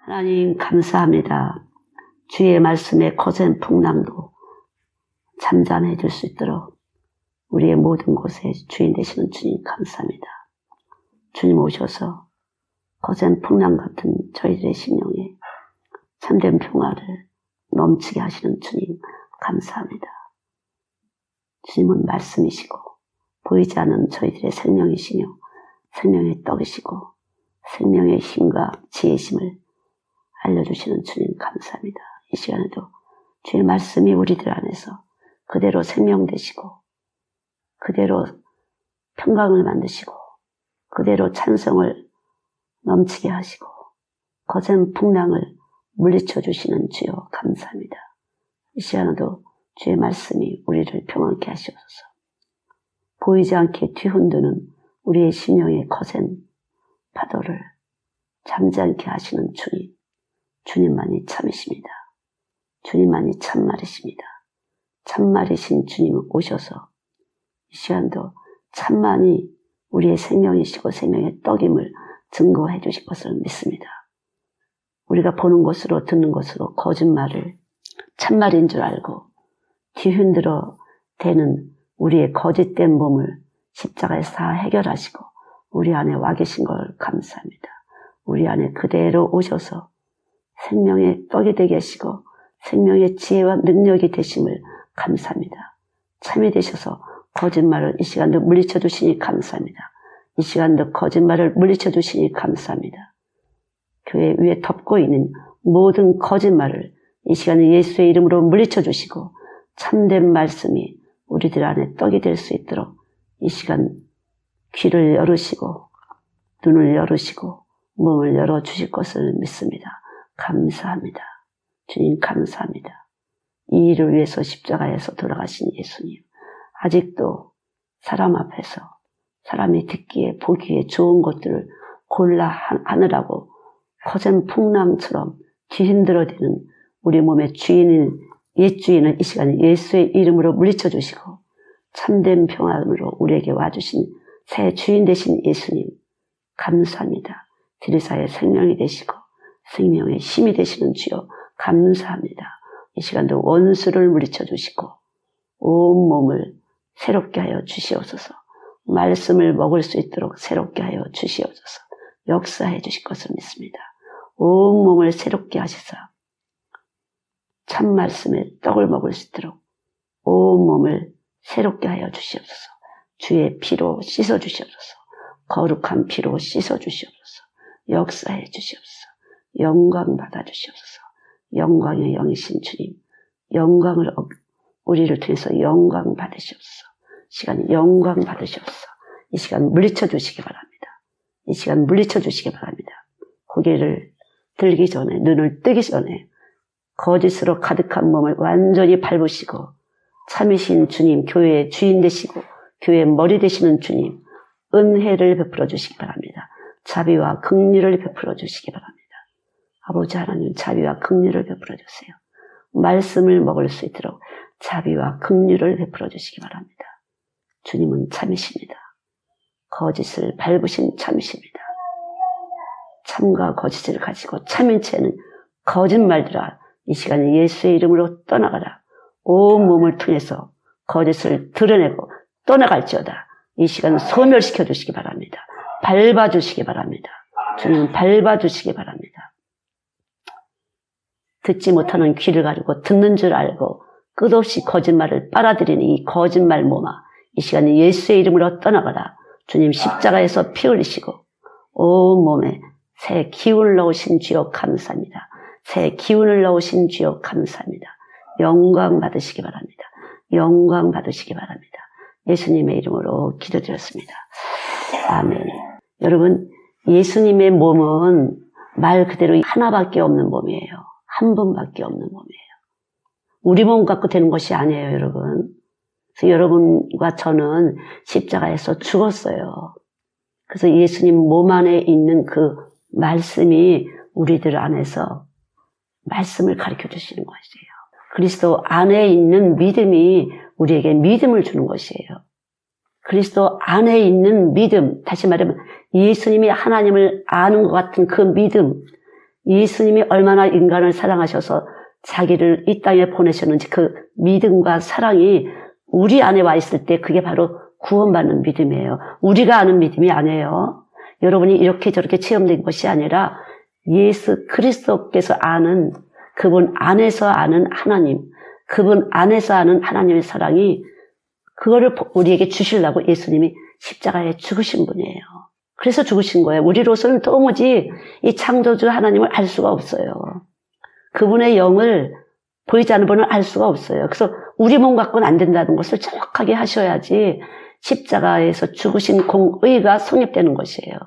하나님 감사합니다. 주의 말씀에 거센 풍랑도 잠잠해 줄 수 있도록 우리의 모든 곳에 주인 되시는 주님 감사합니다. 주님 오셔서 거센 풍랑 같은 저희들의 심령에 참된 평화를 넘치게 하시는 주님 감사합니다. 주님은 말씀이시고 보이지 않는 저희들의 생명이시며 생명의 떡이시고 생명의 힘과 지혜심을 알려주시는 주님 감사합니다. 이 시간에도 주의 말씀이 우리들 안에서 그대로 생명되시고 그대로 평강을 만드시고 그대로 찬성을 넘치게 하시고 거센 풍랑을 물리쳐 주시는 주여 감사합니다. 이 시간에도 주의 말씀이 우리를 평안케 하시옵소서. 보이지 않게 뒤흔드는 우리의 심령의 거센 파도를 잠잠케 하시는 주님, 주님만이 참이십니다. 주님만이 참말이십니다. 참말이신 주님 오셔서 이 시간도 참만이 우리의 생명이시고 생명의 떡임을 증거해 주실 것을 믿습니다. 우리가 보는 것으로 듣는 것으로 거짓말을 참말인 줄 알고 뒤흔들어 대는 우리의 거짓된 몸을 십자가에서 다 해결하시고 우리 안에 와 계신 걸 감사합니다. 우리 안에 그대로 오셔서 생명의 떡이 되게 하시고 생명의 지혜와 능력이 되심을 감사합니다. 참이 되셔서 거짓말을 이 시간도 물리쳐 주시니 감사합니다. 이 시간도 거짓말을 물리쳐 주시니 감사합니다. 교회 위에 덮고 있는 모든 거짓말을 이 시간에 예수의 이름으로 물리쳐 주시고 참된 말씀이 우리들 안에 떡이 될 수 있도록 이 시간 귀를 열으시고 눈을 열으시고 몸을 열어주실 것을 믿습니다. 감사합니다. 주님 감사합니다. 이 일을 위해서 십자가에서 돌아가신 예수님, 아직도 사람 앞에서 사람이 듣기에 보기에 좋은 것들을 골라 하느라고 거센 풍랑처럼 뒤흔들어대는 우리 몸의 주인인 옛 주인은 이 시간에 예수의 이름으로 물리쳐 주시고 참된 평안으로 우리에게 와주신 새 주인 되신 예수님 감사합니다. 들이사의 생명이 되시고 생명의 힘이 되시는 주여 감사합니다. 이 시간도 원수를 물리쳐 주시고 온 몸을 새롭게 하여 주시옵소서. 말씀을 먹을 수 있도록 새롭게 하여 주시옵소서. 역사해 주실 것을 믿습니다. 온 몸을 새롭게 하시사 참 말씀의 떡을 먹을 수 있도록 온 몸을 새롭게 하여 주시옵소서. 주의 피로 씻어 주시옵소서. 거룩한 피로 씻어 주시옵소서. 역사해 주시옵소서. 영광 받아 주시옵소서. 영광의 영이신 주님, 영광을 우리를 통해서 영광 받으시옵소서. 시간 영광 받으시옵소서. 이 시간 물리쳐 주시기 바랍니다. 이 시간 물리쳐 주시기 바랍니다. 고개를 들기 전에 눈을 뜨기 전에 거짓으로 가득한 몸을 완전히 밟으시고 참이신 주님, 교회의 주인 되시고 교회의 머리 되시는 주님, 은혜를 베풀어 주시기 바랍니다. 자비와 긍휼을 베풀어 주시기 바랍니다. 아버지 하나님 자비와 긍휼을 베풀어 주세요. 말씀을 먹을 수 있도록 자비와 긍휼을 베풀어 주시기 바랍니다. 주님은 참이십니다. 거짓을 밟으신 참이십니다. 참과 거짓을 가지고 참인 채는 거짓말들아 이 시간에 예수의 이름으로 떠나가라. 온 몸을 통해서 거짓을 드러내고 떠나갈지어다. 이 시간 소멸시켜 주시기 바랍니다. 밟아주시기 바랍니다. 주님 밟아주시기 바랍니다. 듣지 못하는 귀를 가지고 듣는 줄 알고 끝없이 거짓말을 빨아들이는 이 거짓말 몸아 이 시간에 예수의 이름으로 떠나가라. 주님 십자가에서 피 흘리시고 온 몸에 새 기운을 넣으신 주여 감사합니다. 새 기운을 넣으신 주여 감사합니다. 영광 받으시기 바랍니다. 영광 받으시기 바랍니다. 예수님의 이름으로 기도드렸습니다. 아멘. 여러분 예수님의 몸은 말 그대로 하나밖에 없는 몸이에요. 한 분밖에 없는 몸이에요. 우리 몸 갖고 되는 것이 아니에요, 여러분. 그래서 여러분과 저는 십자가에서 죽었어요. 그래서 예수님 몸 안에 있는 그 말씀이 우리들 안에서 말씀을 가르쳐 주시는 것이에요. 그리스도 안에 있는 믿음이 우리에게 믿음을 주는 것이에요. 그리스도 안에 있는 믿음, 다시 말하면 예수님이 하나님을 아는 것 같은 그 믿음, 예수님이 얼마나 인간을 사랑하셔서 자기를 이 땅에 보내셨는지 그 믿음과 사랑이 우리 안에 와 있을 때 그게 바로 구원받는 믿음이에요. 우리가 아는 믿음이 아니에요. 여러분이 이렇게 저렇게 체험된 것이 아니라 예수 그리스도께서 아는 그분 안에서 아는 하나님, 그분 안에서 아는 하나님의 사랑이 그거를 우리에게 주시려고 예수님이 십자가에 죽으신 분이에요. 그래서 죽으신 거예요. 우리로서는 도무지 이 창조주 하나님을 알 수가 없어요. 그분의 영을 보이지 않는 분을 알 수가 없어요. 그래서 우리 몸 갖고는 안 된다는 것을 정확하게 하셔야지 십자가에서 죽으신 공의가 성립되는 것이에요.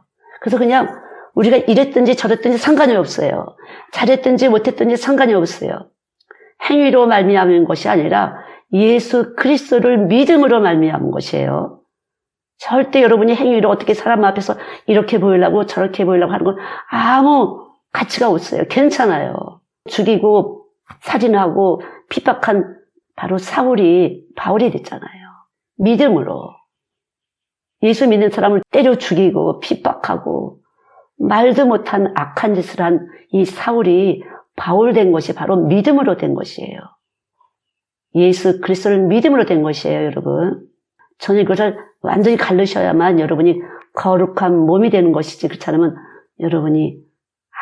그래서 그냥 우리가 이랬든지 저랬든지 상관이 없어요. 잘했든지 못했든지 상관이 없어요. 행위로 말미암은 것이 아니라 예수 그리스도를 믿음으로 말미암은 것이에요. 절대 여러분이 행위로 어떻게 사람 앞에서 이렇게 보이려고 저렇게 보이려고 하는 건 아무 가치가 없어요. 괜찮아요. 죽이고 살인하고 핍박한 바로 바울이 됐잖아요. 믿음으로. 예수 믿는 사람을 때려 죽이고 핍박하고 말도 못한 악한 짓을 한 이 사울이 바울 된 것이 바로 믿음으로 된 것이에요. 예수 그리스도를 믿음으로 된 것이에요, 여러분. 저는 이것을 완전히 갈르셔야만 여러분이 거룩한 몸이 되는 것이지, 그렇지 않으면 여러분이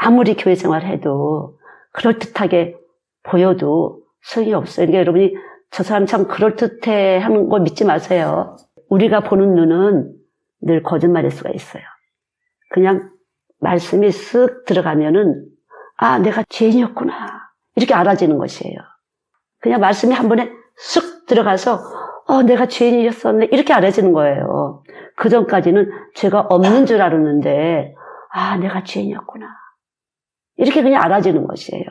아무리 교회 생활해도 그럴듯하게 보여도 소용이 없어요. 그러니까 여러분이 저 사람 참 그럴듯해 하는 거 믿지 마세요. 우리가 보는 눈은 늘 거짓말일 수가 있어요. 그냥 말씀이 쓱 들어가면은 아, 내가 죄인이었구나 이렇게 알아지는 것이에요. 그냥 말씀이 한 번에 쓱 들어가서 내가 죄인이었었네 이렇게 알아지는 거예요. 그 전까지는 죄가 없는 줄 알았는데 아, 내가 죄인이었구나 이렇게 그냥 알아지는 것이에요.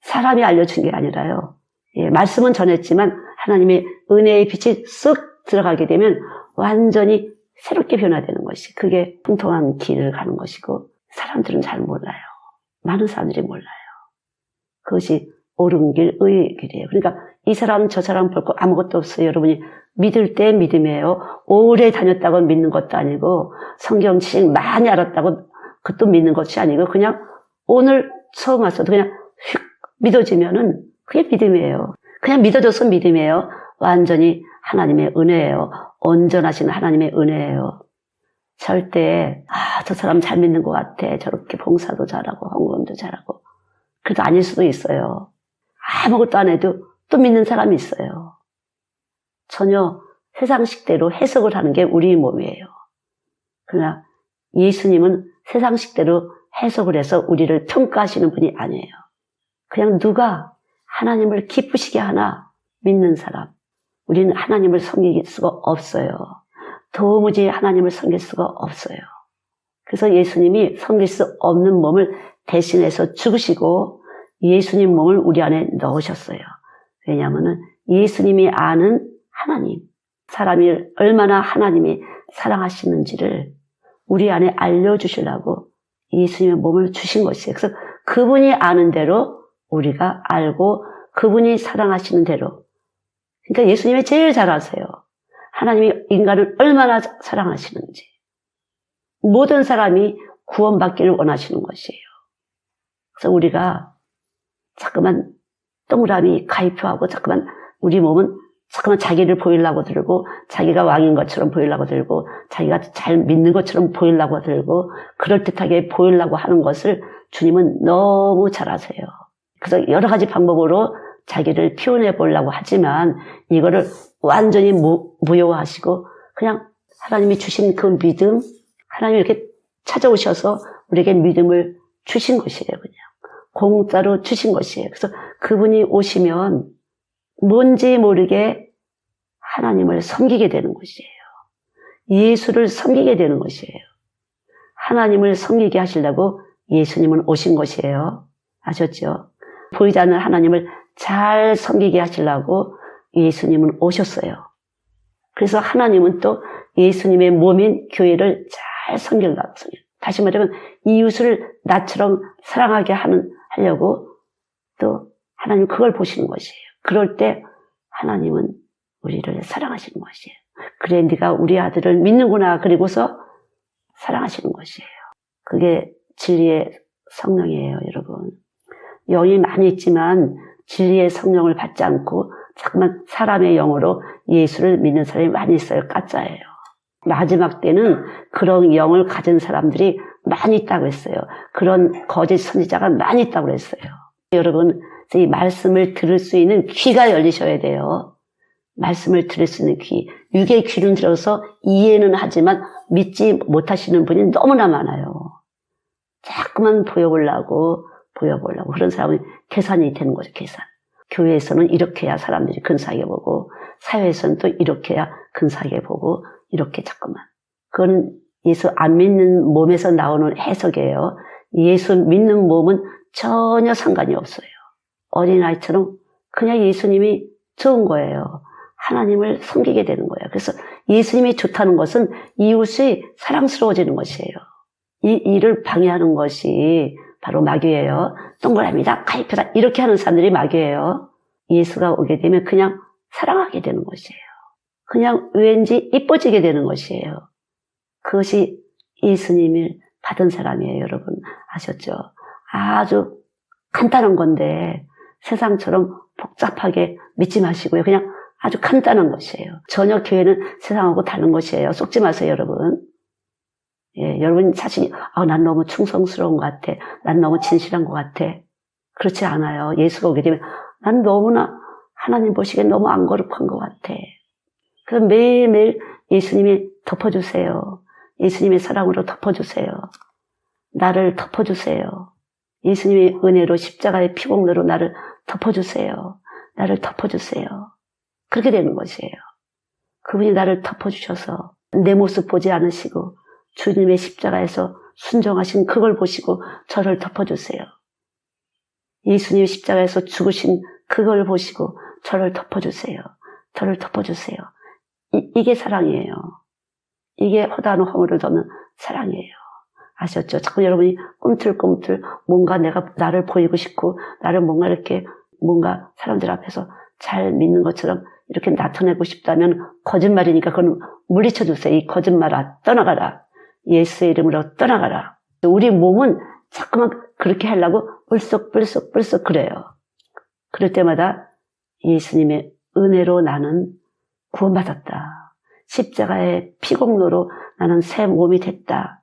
사람이 알려준 게 아니라요. 예, 말씀은 전했지만 하나님의 은혜의 빛이 쓱 들어가게 되면 완전히 새롭게 변화되는 것이 그게 통통한 길을 가는 것이고 사람들은 잘 몰라요. 많은 사람들이 몰라요. 그것이 옳은 길, 의의 길이에요. 그러니까 이 사람 저 사람 볼 거 아무것도 없어요. 여러분이 믿을 때 믿음이에요. 오래 다녔다고 믿는 것도 아니고 성경 지식 많이 알았다고 그것도 믿는 것이 아니고 그냥 오늘 처음 왔어도 그냥 휙 믿어지면은 그게 믿음이에요. 그냥 믿어져서 믿음이에요. 완전히 하나님의 은혜예요. 온전하신 하나님의 은혜예요. 절대 저 사람 잘 믿는 것 같아. 저렇게 봉사도 잘하고 헌금도 잘하고. 그래도 아닐 수도 있어요. 아무것도 안 해도 또 믿는 사람이 있어요. 전혀 세상식대로 해석을 하는 게 우리 몸이에요. 그러나 예수님은 세상식대로 해석을 해서 우리를 평가하시는 분이 아니에요. 그냥 누가 하나님을 기쁘시게 하나 믿는 사람. 우리는 하나님을 섬길 수가 없어요. 도무지 하나님을 섬길 수가 없어요. 그래서 예수님이 섬길 수 없는 몸을 대신해서 죽으시고 예수님 몸을 우리 안에 넣으셨어요. 왜냐하면 예수님이 아는 하나님, 사람이 얼마나 하나님이 사랑하시는지를 우리 안에 알려주시려고 예수님의 몸을 주신 것이에요. 그래서 그분이 아는 대로 우리가 알고 그분이 사랑하시는 대로. 그러니까 예수님이 제일 잘 아세요. 하나님이 인간을 얼마나 사랑하시는지. 모든 사람이 구원받기를 원하시는 것이에요. 그래서 우리가 자꾸만 동그라미 가입표하고 자꾸만 우리 몸은 자꾸만 자기를 보이려고 들고 자기가 왕인 것처럼 보이려고 들고 자기가 잘 믿는 것처럼 보이려고 들고 그럴듯하게 보이려고 하는 것을 주님은 너무 잘 아세요. 그래서 여러 가지 방법으로 자기를 표현해 보려고 하지만 이거를 완전히 무효화하시고 그냥 하나님이 주신 그 믿음, 하나님이 이렇게 찾아오셔서 우리에게 믿음을 주신 것이에요. 그냥 공짜로 주신 것이에요. 그래서 그분이 오시면 뭔지 모르게 하나님을 섬기게 되는 것이에요. 예수를 섬기게 되는 것이에요. 하나님을 섬기게 하시려고 예수님은 오신 것이에요. 아셨죠? 보이지 않는 하나님을 잘 섬기게 하시려고 예수님은 오셨어요. 그래서 하나님은 또 예수님의 몸인 교회를 잘 섬기려고. 다시 말하면 이웃을 나처럼 사랑하게 하려고 또 하나님 그걸 보시는 것이에요. 그럴 때 하나님은 우리를 사랑하시는 것이에요. 그래 네가 우리 아들을 믿는구나. 그리고서 사랑하시는 것이에요. 그게 진리의 성령이에요, 여러분. 영이 많이 있지만 진리의 성령을 받지 않고 자꾸만 사람의 영으로 예수를 믿는 사람이 많이 있어요. 가짜예요. 마지막 때는 그런 영을 가진 사람들이 많이 있다고 했어요. 그런 거짓 선지자가 많이 있다고 했어요. 여러분, 이 말씀을 들을 수 있는 귀가 열리셔야 돼요. 말씀을 들을 수 있는 귀. 육의 귀는 들어서 이해는 하지만 믿지 못하시는 분이 너무나 많아요. 자꾸만 보여보려고 그런 사람은 계산이 되는 거죠. 계산. 교회에서는 이렇게 해야 사람들이 근사하게 보고, 사회에서는 또 이렇게 해야 근사하게 보고, 이렇게 자꾸만. 그건 예수 안 믿는 몸에서 나오는 해석이에요. 예수 믿는 몸은 전혀 상관이 없어요. 어린아이처럼 그냥 예수님이 좋은 거예요. 하나님을 섬기게 되는 거예요. 그래서 예수님이 좋다는 것은 이웃이 사랑스러워지는 것이에요. 이 일을 방해하는 것이 바로 마귀예요. 동그라미다, 가입해다 이렇게 하는 사람들이 마귀예요. 예수가 오게 되면 그냥 사랑하게 되는 것이에요. 그냥 왠지 이뻐지게 되는 것이에요. 그것이 예수님을 받은 사람이에요. 여러분 아셨죠? 아주 간단한 건데 세상처럼 복잡하게 믿지 마시고요. 그냥 아주 간단한 것이에요. 전혀 교회는 세상하고 다른 것이에요. 속지 마세요, 여러분. 예, 여러분 자신이 난 너무 충성스러운 것 같아. 난 너무 진실한 것 같아. 그렇지 않아요. 예수가 오게 되면 난 너무나 하나님 보시기엔 너무 안 거룩한 것 같아. 그래서 매일매일 예수님이 덮어주세요. 예수님의 사랑으로 덮어주세요. 나를 덮어주세요. 예수님의 은혜로 십자가의 피공로로 나를 덮어주세요. 나를 덮어주세요. 그렇게 되는 것이에요. 그분이 나를 덮어주셔서 내 모습 보지 않으시고 주님의 십자가에서 순종하신 그걸 보시고 저를 덮어주세요. 예수님의 십자가에서 죽으신 그걸 보시고 저를 덮어주세요. 저를 덮어주세요. 이게 사랑이에요. 이게 허다한 허물을 덮는 사랑이에요. 아셨죠? 자꾸 여러분이 꿈틀꿈틀 뭔가 내가 나를 보이고 싶고 나를 뭔가 이렇게 뭔가 사람들 앞에서 잘 믿는 것처럼 이렇게 나타내고 싶다면 거짓말이니까 그건 물리쳐 주세요. 이 거짓말아 떠나가라. 예수의 이름으로 떠나가라. 우리 몸은 자꾸만 그렇게 하려고 불쑥 그래요. 그럴 때마다 예수님의 은혜로 나는 구원받았다. 십자가의 피공로로 나는 새 몸이 됐다.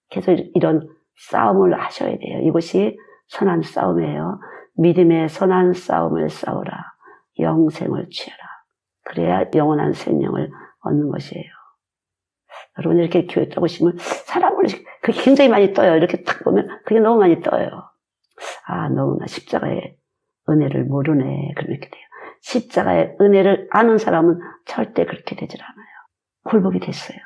계속 이런 싸움을 하셔야 돼요. 이것이 선한 싸움이에요. 믿음의 선한 싸움을 싸우라. 영생을 취하라. 그래야 영원한 생명을 얻는 것이에요. 여러분 이렇게 교회 떠보시면 사람을 그게 굉장히 많이 떠요. 이렇게 딱 보면 그게 너무 많이 떠요. 너무나 십자가의 은혜를 모르네. 그렇게 돼요. 십자가의 은혜를 아는 사람은 절대 그렇게 되질 않아요. 굴복이 됐어요.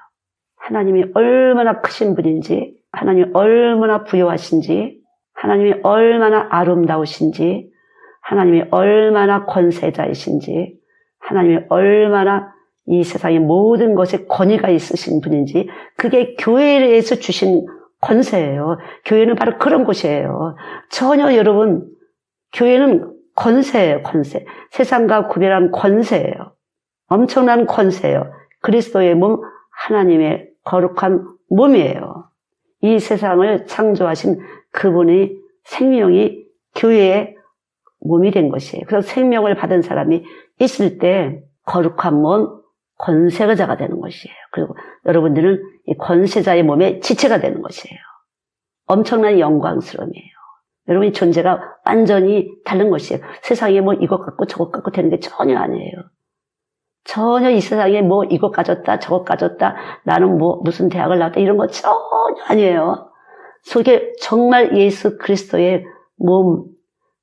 하나님이 얼마나 크신 분인지, 하나님이 얼마나 부요하신지, 하나님이 얼마나 아름다우신지, 하나님이 얼마나 권세자이신지, 하나님이 얼마나 이 세상의 모든 것에 권위가 있으신 분인지, 그게 교회에서 주신 권세예요. 교회는 바로 그런 곳이에요. 전혀 여러분, 교회는 권세예요, 권세. 세상과 구별한 권세예요. 엄청난 권세예요. 그리스도의 몸, 하나님의 거룩한 몸이에요. 이 세상을 창조하신 그분의 생명이 교회의 몸이 된 것이에요. 그래서 생명을 받은 사람이 있을 때 거룩한 몸, 권세자가 되는 것이에요. 그리고 여러분들은 이 권세자의 몸의 지체가 되는 것이에요. 엄청난 영광스러움이에요. 여러분의 존재가 완전히 다른 것이에요. 세상에 뭐 이것 갖고 저것 갖고 되는 게 전혀 아니에요. 전혀 이 세상에 뭐 이것 가졌다 저것 가졌다 나는 뭐 무슨 대학을 나왔다 이런 거 전혀 아니에요. 속에 정말 예수 그리스도의 몸,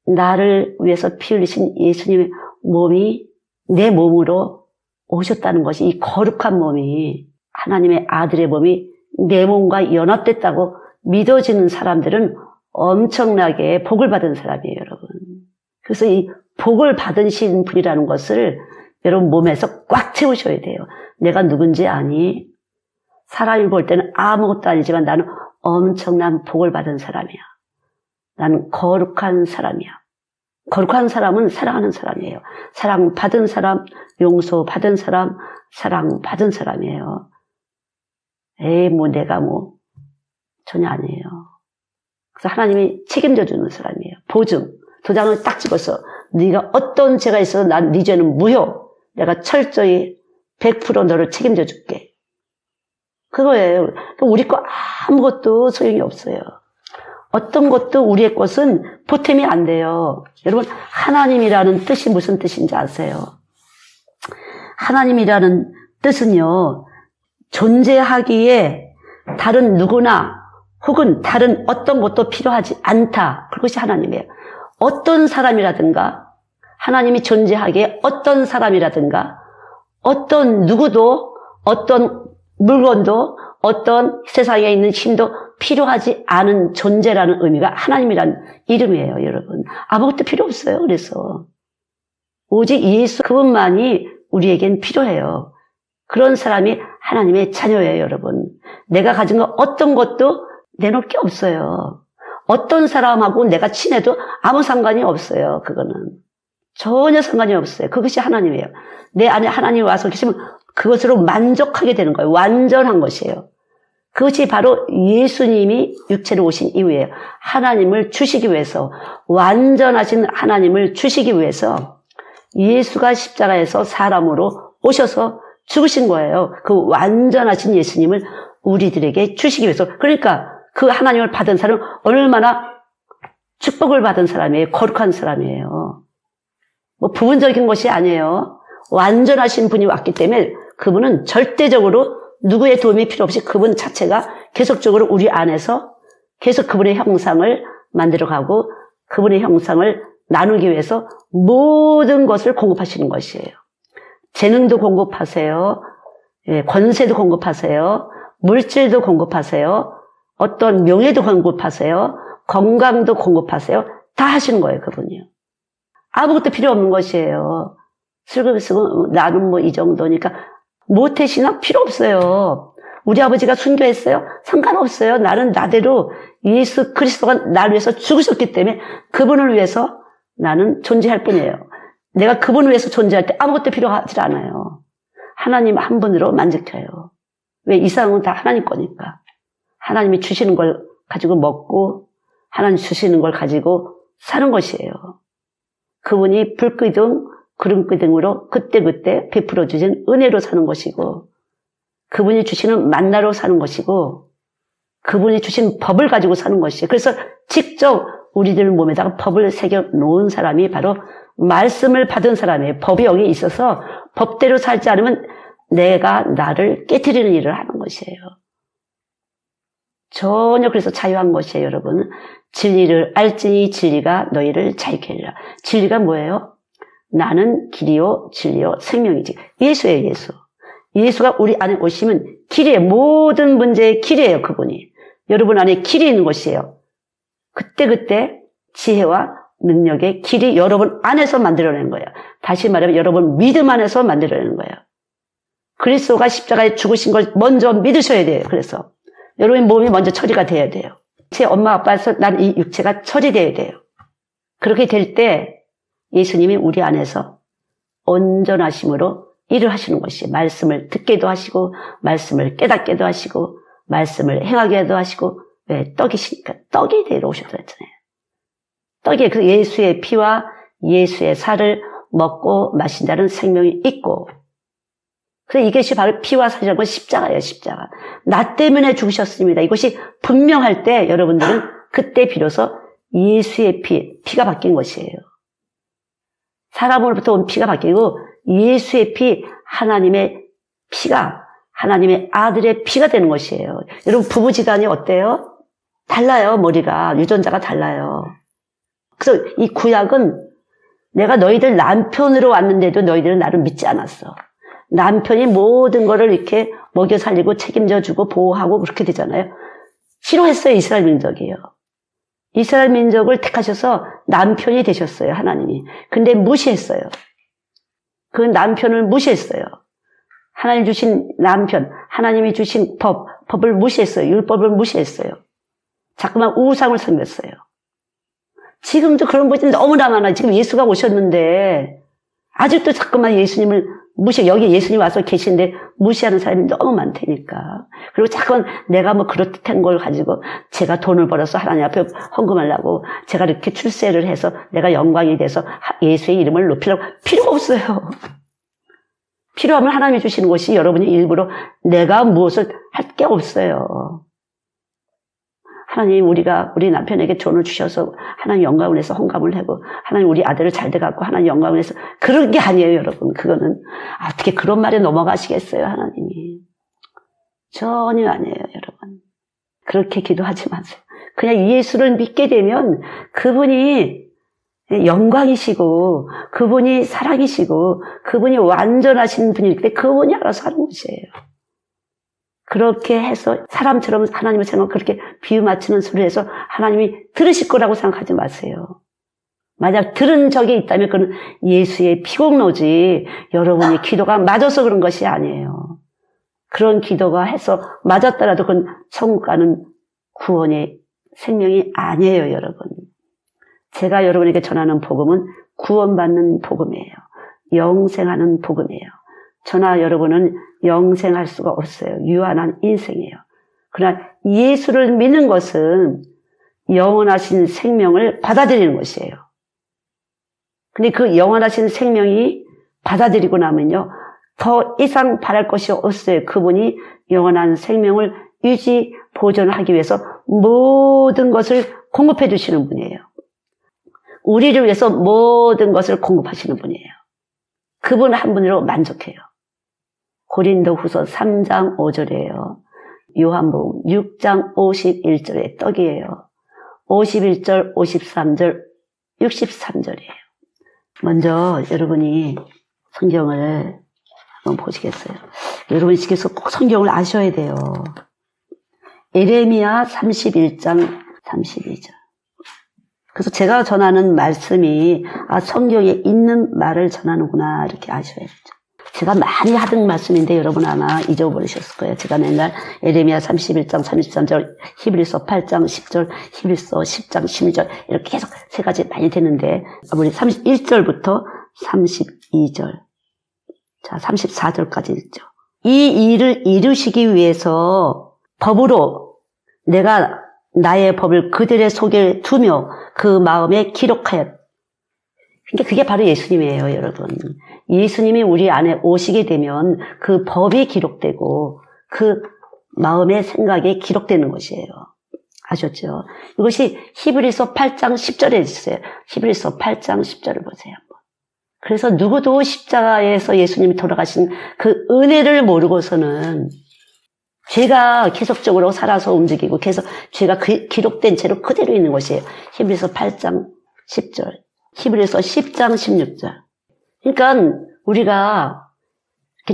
나를 위해서 피 흘리신 예수님의 몸이 내 몸으로 오셨다는 것이, 이 거룩한 몸이, 하나님의 아들의 몸이 내 몸과 연합됐다고 믿어지는 사람들은 엄청나게 복을 받은 사람이에요, 여러분. 그래서 이 복을 받으신 분이라는 것을 여러분 몸에서 꽉 채우셔야 돼요. 내가 누군지 아니? 사람이 볼 때는 아무것도 아니지만 나는 엄청난 복을 받은 사람이야. 나는 거룩한 사람이야. 거룩한 사람은 사랑하는 사람이에요. 사랑받은 사람, 용서받은 사람, 사랑받은 사람이에요. 내가 전혀 아니에요. 그래서 하나님이 책임져 주는 사람이에요. 보증. 도장을 딱 찍어서 네가 어떤 죄가 있어도 난 네 죄는 무효. 내가 철저히 100% 너를 책임져 줄게. 그거예요. 우리 거 아무것도 소용이 없어요. 어떤 것도 우리의 것은 보탬이 안 돼요. 여러분, 하나님이라는 뜻이 무슨 뜻인지 아세요? 하나님이라는 뜻은요, 존재하기에 다른 누구나 혹은 다른 어떤 것도 필요하지 않다. 그것이 하나님이에요. 어떤 사람이라든가, 하나님이 존재하기에 어떤 사람이라든가, 어떤 누구도, 어떤 물건도, 어떤 세상에 있는 힘도 필요하지 않은 존재라는 의미가 하나님이라는 이름이에요, 여러분. 아무것도 필요 없어요, 그래서. 오직 예수 그분만이 우리에겐 필요해요. 그런 사람이 하나님의 자녀예요, 여러분. 내가 가진 거 어떤 것도 내놓을 게 없어요. 어떤 사람하고 내가 친해도 아무 상관이 없어요, 그거는. 전혀 상관이 없어요. 그것이 하나님이에요. 내 안에 하나님이 와서 계시면 그것으로 만족하게 되는 거예요. 완전한 것이에요. 그것이 바로 예수님이 육체로 오신 이유예요. 하나님을 주시기 위해서, 완전하신 하나님을 주시기 위해서 예수가 십자가에서 사람으로 오셔서 죽으신 거예요. 그 완전하신 예수님을 우리들에게 주시기 위해서. 그러니까 그 하나님을 받은 사람은 얼마나 축복을 받은 사람이에요. 거룩한 사람이에요. 뭐 부분적인 것이 아니에요. 완전하신 분이 왔기 때문에 그분은 절대적으로 누구의 도움이 필요 없이 그분 자체가 계속적으로 우리 안에서 계속 그분의 형상을 만들어가고 그분의 형상을 나누기 위해서 모든 것을 공급하시는 것이에요. 재능도 공급하세요. 권세도 공급하세요. 물질도 공급하세요. 어떤 명예도 공급하세요. 건강도 공급하세요. 다 하시는 거예요, 그분이요. 아무것도 필요 없는 것이에요. 슬금슬금 나는 뭐 이 정도니까 모태신앙 필요 없어요. 우리 아버지가 순교했어요? 상관없어요. 나는 나대로 예수 그리스도가 나를 위해서 죽으셨기 때문에 그분을 위해서 나는 존재할 뿐이에요. 내가 그분을 위해서 존재할 때 아무것도 필요하지 않아요. 하나님 한 분으로 만족해요. 왜? 이 세상은 다 하나님 거니까. 하나님이 주시는 걸 가지고 먹고 하나님 주시는 걸 가지고 사는 것이에요. 그분이 불기둥, 구름기둥으로 그때그때 베풀어 주신 은혜로 사는 것이고 그분이 주시는 만나로 사는 것이고 그분이 주신 법을 가지고 사는 것이에요. 그래서 직접 우리들 몸에다가 법을 새겨 놓은 사람이 바로 말씀을 받은 사람이에요. 법이 여기 있어서 법대로 살지 않으면 내가 나를 깨트리는 일을 하는 것이에요. 전혀 그래서 자유한 것이에요, 여러분. 진리를 알지니 진리가 너희를 자유케 하리라. 진리가 뭐예요? 나는 길이요 진리요 생명이지. 예수예요, 예수. 예수가 우리 안에 오시면 길이에요. 모든 문제의 길이에요, 그분이. 여러분 안에 길이 있는 것이에요. 그때그때 지혜와 능력의 길이 여러분 안에서 만들어내는 거예요. 다시 말하면 여러분 믿음 안에서 만들어내는 거예요. 그리스도가 십자가에 죽으신 걸 먼저 믿으셔야 돼요. 그래서 여러분 몸이 먼저 처리가 돼야 돼요. 제 엄마 아빠에서 난 이 육체가 처리돼야 돼요. 그렇게 될 때 예수님이 우리 안에서 온전하심으로 일을 하시는 것이 말씀을 듣게도 하시고 말씀을 깨닫게도 하시고 말씀을 행하게도 하시고 왜? 떡이시니까 떡이 되러 오셨다 했잖아요. 떡이 그 예수의 피와 예수의 살을 먹고 마신 자는 생명이 있고 그래서 이것이 바로 피와 살이라는 건 십자가예요. 십자가. 나 때문에 죽으셨습니다. 이것이 분명할 때 여러분들은 그때 비로소 예수의 피가 바뀐 것이에요. 사람으로부터 온 피가 바뀌고 예수의 피, 하나님의 피가 하나님의 아들의 피가 되는 것이에요. 여러분 부부지간이 어때요? 달라요. 머리가 유전자가 달라요. 그래서 이 구약은 내가 너희들 남편으로 왔는데도 너희들은 나를 믿지 않았어. 남편이 모든 거를 이렇게 먹여 살리고 책임져 주고 보호하고 그렇게 되잖아요. 싫어했어요. 이스라엘 민족이요. 이스라엘 민족을 택하셔서 남편이 되셨어요. 하나님이. 근데 무시했어요. 그 남편을 무시했어요. 하나님 주신 남편, 하나님이 주신 법을 무시했어요. 율법을 무시했어요. 자꾸만 우상을 섬겼어요. 지금도 그런 것이 너무나 많아요. 지금 예수가 오셨는데 아직도 자꾸만 예수님을 여기 예수님 와서 계신데 무시하는 사람이 너무 많다니까. 그리고 자꾸 내가 뭐 그렇듯한 걸 가지고 제가 돈을 벌어서 하나님 앞에 헌금하려고 제가 이렇게 출세를 해서 내가 영광이 돼서 예수의 이름을 높이려고 필요가 없어요. 필요하면 하나님이 주시는 것이 여러분이 일부러 내가 무엇을 할 게 없어요. 하나님 우리 남편에게 돈을 주셔서 하나님 영광을 내서 헌금을 하고 하나님 우리 아들을 잘 돼갖고 하나님 영광을 내서 그런 게 아니에요 여러분. 그거는 어떻게 그런 말에 넘어가시겠어요 하나님이. 전혀 아니에요 여러분. 그렇게 기도하지 마세요. 그냥 예수를 믿게 되면 그분이 영광이시고 그분이 사랑이시고 그분이 완전하신 분이기 때문에 그분이 알아서 하는 것이에요. 그렇게 해서 사람처럼 하나님을 생각하고 그렇게 비유 맞추는 소리를 해서 하나님이 들으실 거라고 생각하지 마세요. 만약 들은 적이 있다면 그건 예수의 피공로지 여러분이 기도가 맞아서 그런 것이 아니에요. 그런 기도가 해서 맞았더라도 그건 천국 가는 구원의 생명이 아니에요 여러분. 제가 여러분에게 전하는 복음은 구원받는 복음이에요. 영생하는 복음이에요. 저나 여러분은 영생할 수가 없어요. 유한한 인생이에요. 그러나 예수를 믿는 것은 영원하신 생명을 받아들이는 것이에요. 근데 그 영원하신 생명이 받아들이고 나면요. 더 이상 바랄 것이 없어요. 그분이 영원한 생명을 유지, 보존하기 위해서 모든 것을 공급해 주시는 분이에요. 우리를 위해서 모든 것을 공급하시는 분이에요. 그분 한 분으로 만족해요. 고린도후서 3장 5절이에요. 요한복음 6장 51절의 떡이에요. 51절, 53절, 63절이에요. 먼저 여러분이 성경을 한번 보시겠어요? 여러분이 집에서 꼭 성경을 아셔야 돼요. 예레미야 31장 32절. 그래서 제가 전하는 말씀이 성경에 있는 말을 전하는구나 이렇게 아셔야죠. 제가 많이 하던 말씀인데 여러분 아마 잊어버리셨을 거예요. 제가 맨날 예레미야 31장 33절, 히브리서 8장 10절, 히브리서 10장 12절 이렇게 계속 세 가지 많이 되는데 우리 31절부터 32절, 자 34절까지 있죠. 이 일을 이루시기 위해서 법으로 내가 나의 법을 그들의 속에 두며 그 마음에 기록하였다. 그러니까 그게 바로 예수님이에요, 여러분. 예수님이 우리 안에 오시게 되면 그 법이 기록되고 그 마음의 생각에 기록되는 것이에요. 아셨죠? 이것이 히브리서 8장 10절에 있어요. 히브리서 8장 10절을 보세요. 그래서 누구도 십자가에서 예수님이 돌아가신 그 은혜를 모르고서는 죄가 계속적으로 살아서 움직이고 계속 죄가 기록된 채로 그대로 있는 것이에요. 히브리서 8장 10절. 히브리서 10장 16절. 그러니까 우리가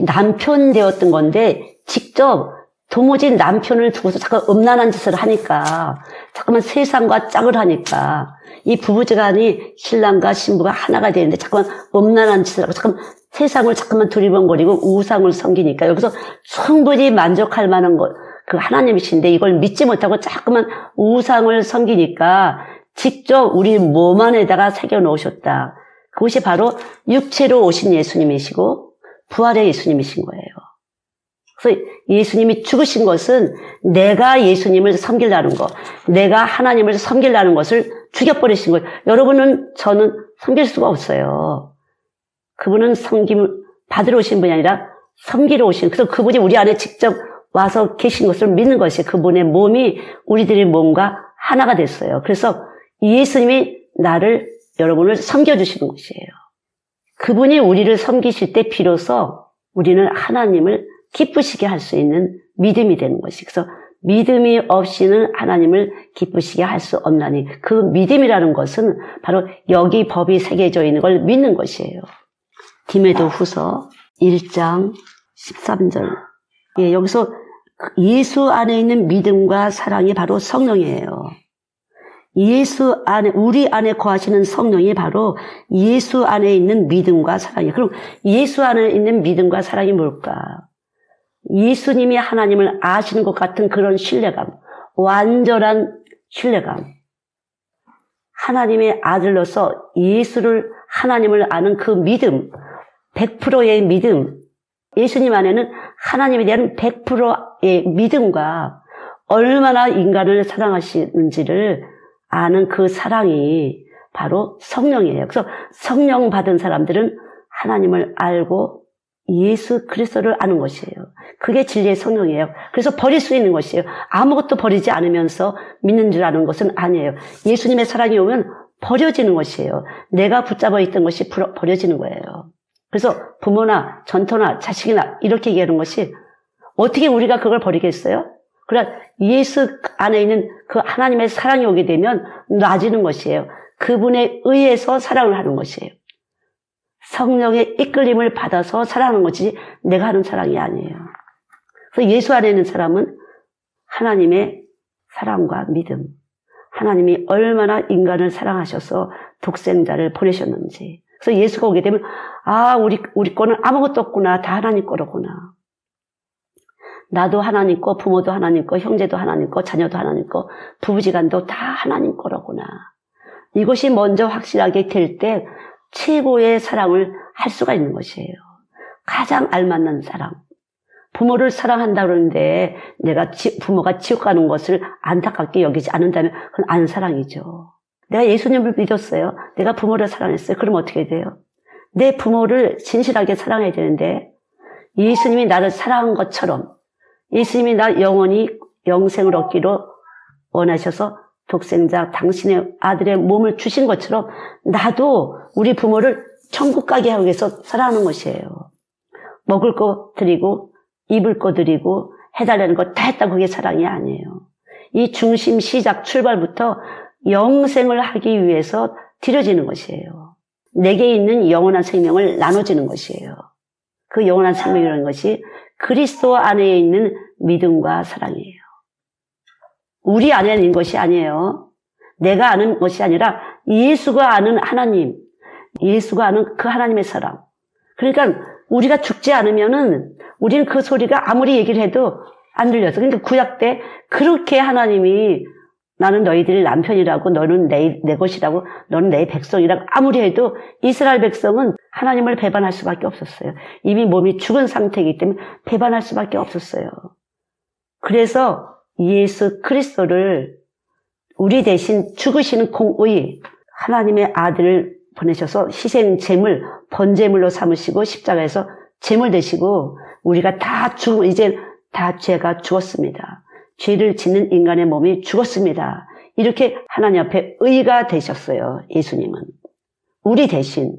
남편 되었던 건데 직접 도무지 남편을 두고서 자꾸 음란한 짓을 하니까 자꾸만 세상과 짝을 하니까 이 부부지간이 신랑과 신부가 하나가 되는데 자꾸만 음란한 짓을 하고 자꾸만 세상을 자꾸만 두리번거리고 우상을 섬기니까 여기서 충분히 만족할 만한 것, 그 하나님이신데 이걸 믿지 못하고 자꾸만 우상을 섬기니까 직접 우리 몸 안에다가 새겨 놓으셨다. 그것이 바로 육체로 오신 예수님이시고 부활의 예수님이신 거예요. 그래서 예수님이 죽으신 것은 내가 예수님을 섬기려는 것, 내가 하나님을 섬기려는 것을 죽여버리신 거예요. 여러분은 저는 섬길 수가 없어요. 그분은 섬김을 받으러 오신 분이 아니라 섬기러 오신, 그래서 그분이 우리 안에 직접 와서 계신 것을 믿는 것이 그분의 몸이 우리들의 몸과 하나가 됐어요. 그래서 예수님이 여러분을 섬겨주시는 것이에요. 그분이 우리를 섬기실 때 비로소 우리는 하나님을 기쁘시게 할 수 있는 믿음이 되는 것이. 그래서 믿음이 없이는 하나님을 기쁘시게 할 수 없나니 그 믿음이라는 것은 바로 여기 법이 새겨져 있는 걸 믿는 것이에요. 디모데후서 1장 13절. 예, 여기서 예수 안에 있는 믿음과 사랑이 바로 성령이에요. 예수 안에, 우리 안에 거하시는 성령이 바로 예수 안에 있는 믿음과 사랑이에요. 그럼 예수 안에 있는 믿음과 사랑이 뭘까? 예수님이 하나님을 아시는 것 같은 그런 신뢰감, 완전한 신뢰감. 하나님의 아들로서 하나님을 아는 그 믿음, 100%의 믿음, 예수님 안에는 하나님에 대한 100%의 믿음과 얼마나 인간을 사랑하시는지를 아는 그 사랑이 바로 성령이에요. 그래서 성령 받은 사람들은 하나님을 알고 예수 그리스도를 아는 것이에요. 그게 진리의 성령이에요. 그래서 버릴 수 있는 것이에요. 아무것도 버리지 않으면서 믿는 줄 아는 것은 아니에요. 예수님의 사랑이 오면 버려지는 것이에요. 내가 붙잡아 있던 것이 버려지는 거예요. 그래서 부모나 전토나 자식이나 이렇게 얘기하는 것이 어떻게 우리가 그걸 버리겠어요? 그러나 예수 안에 있는 그 하나님의 사랑이 오게 되면 놔지는 것이에요. 그분에 의해서 사랑을 하는 것이에요. 성령의 이끌림을 받아서 사랑하는 것이지 내가 하는 사랑이 아니에요. 그래서 예수 안에 있는 사람은 하나님의 사랑과 믿음, 하나님이 얼마나 인간을 사랑하셔서 독생자를 보내셨는지. 그래서 예수가 오게 되면 우리 거는 아무것도 없구나. 다 하나님 거로구나. 나도 하나님 거, 부모도 하나님 거, 형제도 하나님 거, 자녀도 하나님 거, 부부지간도 다 하나님 거로구나. 이것이 먼저 확실하게 될 때 최고의 사랑을 할 수가 있는 것이에요. 가장 알맞는 사랑. 부모를 사랑한다 그러는데 내가 부모가 지옥 가는 것을 안타깝게 여기지 않는다면 그건 안 사랑이죠. 내가 예수님을 믿었어요. 내가 부모를 사랑했어요. 그럼 어떻게 돼요? 내 부모를 진실하게 사랑해야 되는데 예수님이 나를 사랑한 것처럼 예수님이 나 영원히 영생을 얻기로 원하셔서 독생자 당신의 아들의 몸을 주신 것처럼 나도 우리 부모를 천국 가게 하기 위해서 사랑하는 것이에요. 먹을 거 드리고 입을 거 드리고 해달라는 거 다 했다 그게 사랑이 아니에요. 이 중심 시작 출발부터 영생을 하기 위해서 드려지는 것이에요. 내게 있는 영원한 생명을 나눠지는 것이에요. 그 영원한 생명이라는 것이 그리스도 안에 있는 믿음과 사랑이에요. 우리 안에 있는 것이 아니에요. 내가 아는 것이 아니라 예수가 아는 하나님, 예수가 아는 그 하나님의 사랑. 그러니까 우리가 죽지 않으면은 우리는 그 소리가 아무리 얘기를 해도 안 들려서. 그러니까 구약 때 그렇게 하나님이 나는 너희들의 남편이라고 너는 내 것이라고 너는 내 백성이라고 아무리 해도 이스라엘 백성은 하나님을 배반할 수밖에 없었어요. 이미 몸이 죽은 상태이기 때문에 배반할 수밖에 없었어요. 그래서 예수 그리스도를 우리 대신 죽으시는 공의 하나님의 아들을 보내셔서 희생 제물 번제물로 삼으시고 십자가에서 제물 되시고 우리가 다 이제 다 죄가 죽었습니다. 죄를 짓는 인간의 몸이 죽었습니다. 이렇게 하나님 앞에 의가 되셨어요. 예수님은 우리 대신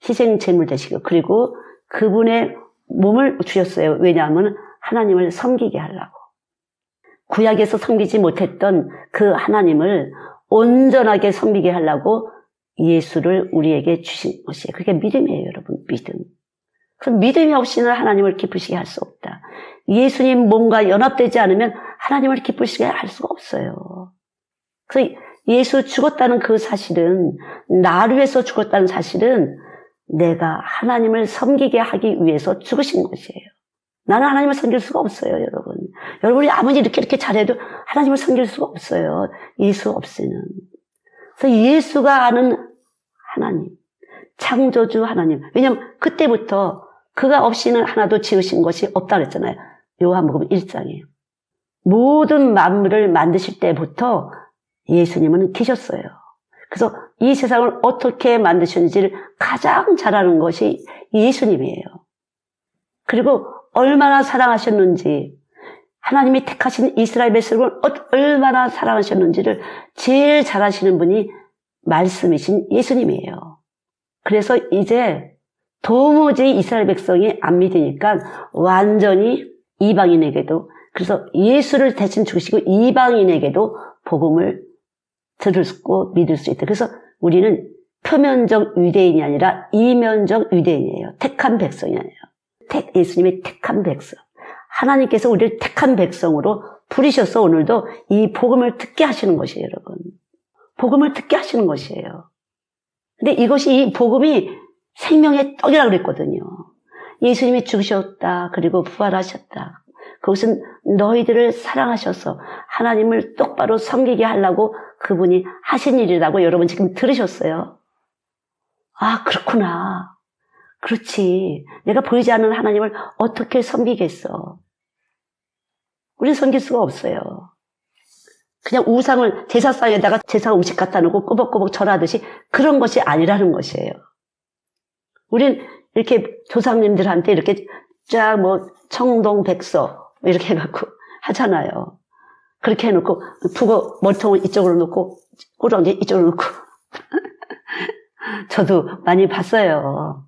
희생 제물 되시고 그리고 그분의 몸을 주셨어요. 왜냐하면 하나님을 섬기게 하려고. 구약에서 섬기지 못했던 그 하나님을 온전하게 섬기게 하려고 예수를 우리에게 주신 것이에요. 그게 믿음이에요, 여러분. 믿음. 그 믿음이 없이는 하나님을 기쁘시게 할 수 없다. 예수님 몸과 연합되지 않으면 하나님을 기쁘시게 할 수가 없어요. 그래서 예수 죽었다는 그 사실은, 나를 위해서 죽었다는 사실은 내가 하나님을 섬기게 하기 위해서 죽으신 것이에요. 나는 하나님을 섬길 수가 없어요, 여러분. 여러분이 아무리 이렇게 잘해도 하나님을 섬길 수가 없어요. 예수 없이는. 그래서 예수가 아는 하나님, 창조주 하나님. 왜냐하면 그때부터 그가 없이는 하나도 지으신 것이 없다고 했잖아요. 요한복음 1장이에요. 모든 만물을 만드실 때부터 예수님은 계셨어요. 그래서 이 세상을 어떻게 만드셨는지를 가장 잘 아는 것이 예수님이에요. 그리고 얼마나 사랑하셨는지, 하나님이 택하신 이스라엘 백성을 얼마나 사랑하셨는지를 제일 잘 아시는 분이 말씀이신 예수님이에요. 그래서 이제 도무지 이스라엘 백성이 안 믿으니까 완전히 이방인에게도, 그래서 예수를 대신 죽으시고 이방인에게도 복음을 들을 믿을 수 있다. 그래서 우리는 표면적 유대인이 아니라 이면적 유대인이에요. 택한 백성이 아니에요. 예수님의 택한 백성. 하나님께서 우리를 택한 백성으로 부르셔서 오늘도 이 복음을 듣게 하시는 것이에요, 여러분. 복음을 듣게 하시는 것이에요. 근데 이것이, 이 복음이 생명의 떡이라고 그랬거든요. 예수님이 죽으셨다. 그리고 부활하셨다. 그것은 너희들을 사랑하셔서 하나님을 똑바로 섬기게 하려고 그분이 하신 일이라고 여러분 지금 들으셨어요. 아, 그렇구나. 그렇지. 내가 보이지 않는 하나님을 어떻게 섬기겠어? 우리는 섬길 수가 없어요. 그냥 우상을 제사상에다가 제사 음식 갖다 놓고 꾸벅꾸벅 절하듯이 그런 것이 아니라는 것이에요. 우린 이렇게 조상님들한테 이렇게 쫙 뭐 청동백서 이렇게 해갖고 하잖아요. 그렇게 해놓고 북어 머리통을 이쪽으로 놓고 꾸렁지 이쪽으로 놓고 저도 많이 봤어요.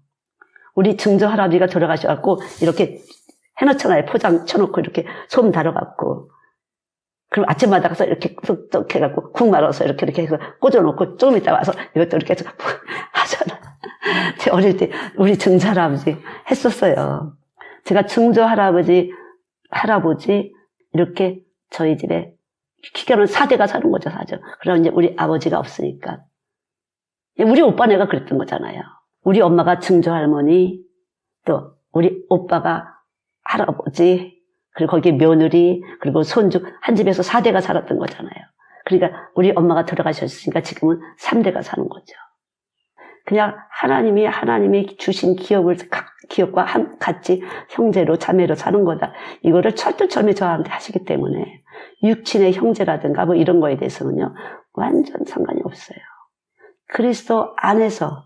우리 증조 할아버지가 돌아가셔갖고 이렇게 해놓잖아요. 포장 쳐놓고 이렇게 솜 달아갖고. 그럼 아침마다 가서 이렇게 뚝뚝 해갖고 국 말아서 이렇게 해서 꽂아놓고 조금 있다 와서 이것도 이렇게 해서 하잖아. 제가 어릴 때 우리 증조 할아버지 했었어요. 제가 증조 할아버지 이렇게 저희 집에 기계로는 4대가 사는 거죠, 4죠. 그럼 이제 우리 아버지가 없으니까. 우리 오빠네가 그랬던 거잖아요. 우리 엄마가 증조 할머니, 또 우리 오빠가 할아버지, 그리고 거기에 며느리, 그리고 손주, 한 집에서 4대가 살았던 거잖아요. 그러니까 우리 엄마가 돌아가셨으니까 지금은 3대가 사는 거죠. 그냥 하나님이 주신 기업과 같이 형제로 자매로 사는 거다. 이거를 철두철미 저한테 하시기 때문에 육친의 형제라든가 뭐 이런 거에 대해서는요, 완전 상관이 없어요. 그리스도 안에서,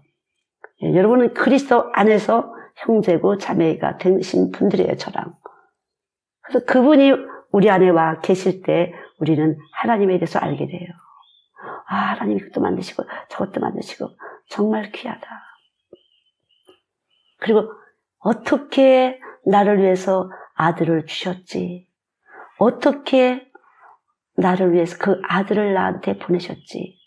여러분은 그리스도 안에서 형제고 자매가 되신 분들이에요, 저랑. 그래서 그분이 우리 안에 와 계실 때 우리는 하나님에 대해서 알게 돼요. 아, 하나님이 그것도 만드시고 저것도 만드시고 정말 귀하다. 그리고 어떻게 나를 위해서 아들을 주셨지? 어떻게 나를 위해서 그 아들을 나한테 보내셨지?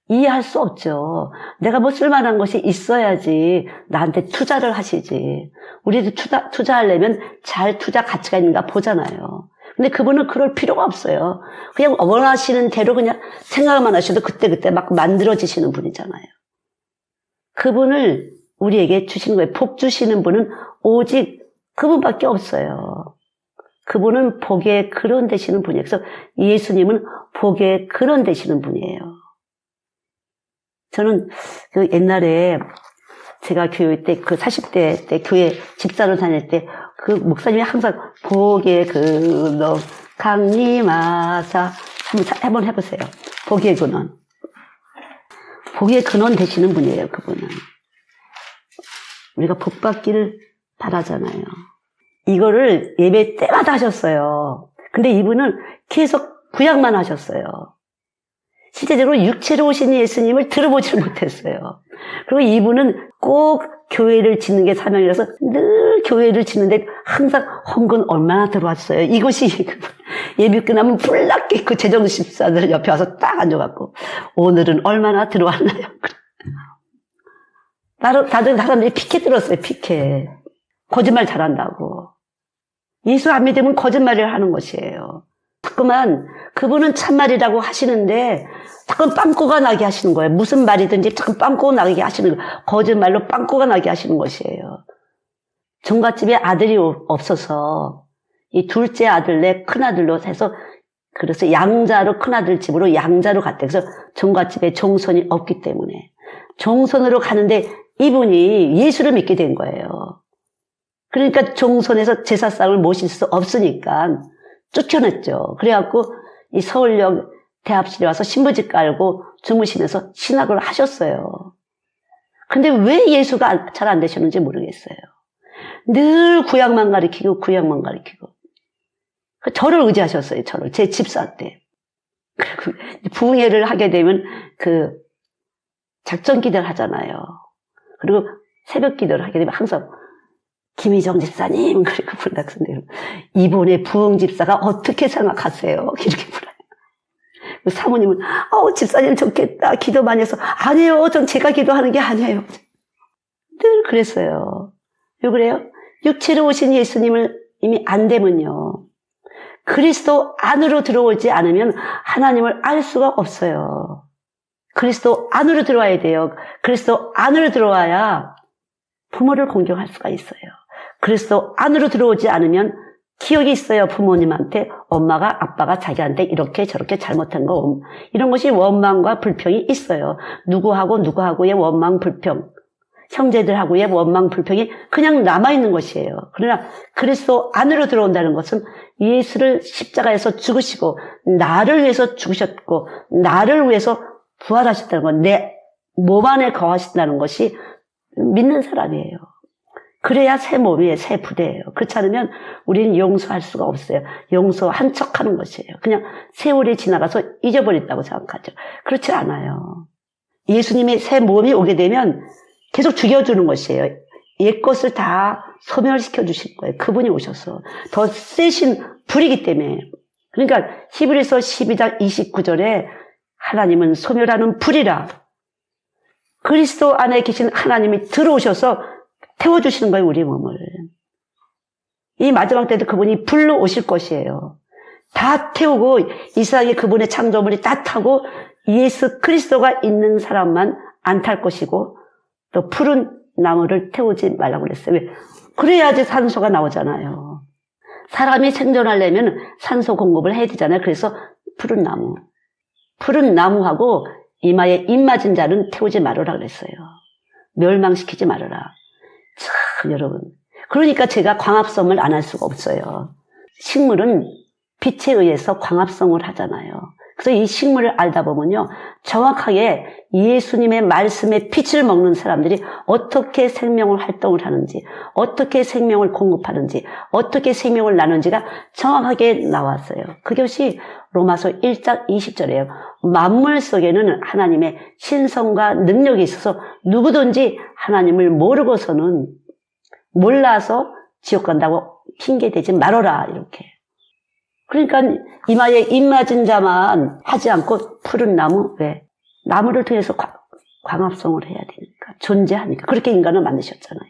이해할 수 없죠. 내가 뭐 쓸만한 것이 있어야지 나한테 투자를 하시지. 우리도 투자하려면 잘 투자 가치가 있는가 보잖아요. 근데 그분은 그럴 필요가 없어요. 그냥 원하시는 대로 그냥 생각만 하셔도 그때그때 막 만들어지시는 분이잖아요. 그분을 우리에게 주시는 거예요. 복 주시는 분은 오직 그분밖에 없어요. 그분은 복의 근원 되시는 분이에요. 그래서 예수님은 복의 근원 되시는 분이에요. 저는 그 옛날에 제가 교회 때, 그 40대 때 교회 집사로 다닐 때 그 목사님이 항상 복의 근원 강림하사 한번 해보세요. 복의 근원. 복의 근원 되시는 분이에요, 그분은. 우리가 복 받기를 바라잖아요. 이거를 예배 때마다 하셨어요. 근데 이분은 계속 구약만 하셨어요. 실제적으로 육체로 오신 예수님을 들어보지를 못했어요. 그리고 이분은 꼭 교회를 짓는 게 사명이라서 늘 교회를 짓는데 항상 헌금 얼마나 들어왔어요. 이것이 예배 끝나면 불났게 그 재정집사들 옆에 와서 딱 앉아갖고 오늘은 얼마나 들어왔나요? 다들 사람들이 피켓 들었어요. 피켓. 거짓말 잘한다고. 예수 안 믿으면 거짓말을 하는 것이에요. 자꾸만 그분은 참말이라고 하시는데 자꾸 빵꾸가 나게 하시는 거예요. 무슨 말이든지 자꾸 빵꾸가 나게 하시는 거예요. 거짓말로 빵꾸가 나게 하시는 것이에요. 종갓집에 아들이 없어서 이 둘째 아들네 큰아들로 해서 그래서 양자로 큰아들 집으로 양자로 갔대. 그래서 종갓집에 종손이 없기 때문에 종손으로 가는데 이분이 예수를 믿게 된 거예요. 그러니까 종손에서 제사상을 모실 수 없으니까 쫓겨났죠. 그래갖고 이 서울역 대합실에 와서 신부집 깔고 주무시면서 신학을 하셨어요. 근데 왜 예수가 잘 안 되셨는지 모르겠어요. 늘 구약만 가리키고 구약만 가리키고 저를 의지하셨어요. 저를 제 집사 때. 그리고 부흥회를 하게 되면 그 작전 기도를 하잖아요. 그리고 새벽 기도를 하게 되면 항상 김희정 집사님, 그리고 불닭선생님, 이번에 부흥 집사가 어떻게 생각하세요? 이렇게 물어요. 사모님은, 집사님 좋겠다. 기도 많이 해서, 아니에요. 전 제가 기도하는 게 아니에요. 늘 그랬어요. 왜 그래요? 육체로 오신 예수님을 이미 안 되면요. 그리스도 안으로 들어오지 않으면 하나님을 알 수가 없어요. 그리스도 안으로 들어와야 돼요. 그리스도 안으로 들어와야 부모를 공경할 수가 있어요. 그리스도 안으로 들어오지 않으면 기억이 있어요. 부모님한테 엄마가 아빠가 자기한테 이렇게 저렇게 잘못한 거 이런 것이 원망과 불평이 있어요. 누구하고의 원망 불평 형제들하고의 원망, 불평이 그냥 남아있는 것이에요. 그러나 그리스도 안으로 들어온다는 것은 예수를 십자가에서 죽으시고 나를 위해서 죽으셨고 나를 위해서 부활하셨다는 것, 내 몸 안에 거하신다는 것이 믿는 사람이에요. 그래야 새 몸이에요. 새 부대예요. 그렇지 않으면 우리는 용서할 수가 없어요. 용서한 척하는 것이에요. 그냥 세월이 지나가서 잊어버린다고 생각하죠. 그렇지 않아요. 예수님의 새 몸이 오게 되면 계속 죽여주는 것이에요. 옛 것을 다 소멸시켜 주실 거예요. 그분이 오셔서. 더 세신 불이기 때문에. 그러니까 히브리서 12장 29절에 하나님은 소멸하는 불이라. 그리스도 안에 계신 하나님이 들어오셔서 태워주시는 거예요, 우리 몸을. 이 마지막 때도 그분이 불로 오실 것이에요. 다 태우고 이 세상에 그분의 창조물이 다 타고 예수 그리스도가 있는 사람만 안 탈 것이고 또 푸른 나무를 태우지 말라고 그랬어요. 왜? 그래야지 산소가 나오잖아요. 사람이 생존하려면 산소 공급을 해야 되잖아요. 그래서 푸른 나무. 푸른 나무하고 이마에 입 맞은 자는 태우지 말아라 그랬어요. 멸망시키지 말아라. 참 여러분. 그러니까 제가 광합성을 안 할 수가 없어요. 식물은 빛에 의해서 광합성을 하잖아요. 그래서 이 식물을 알다 보면요. 정확하게 예수님의 말씀에 빛을 먹는 사람들이 어떻게 생명을 활동을 하는지, 어떻게 생명을 공급하는지, 어떻게 생명을 나누는지가 정확하게 나왔어요. 그것이 로마서 1장 20절이에요. 만물 속에는 하나님의 신성과 능력이 있어서 누구든지 하나님을 모르고서는 몰라서 지옥 간다고 핑계대지 말아라 이렇게. 그러니까 이마에 입 맞은 자만 하지 않고 푸른 나무, 왜? 나무를 통해서 광합성을 해야 되니까, 존재하니까. 그렇게 인간을 만드셨잖아요.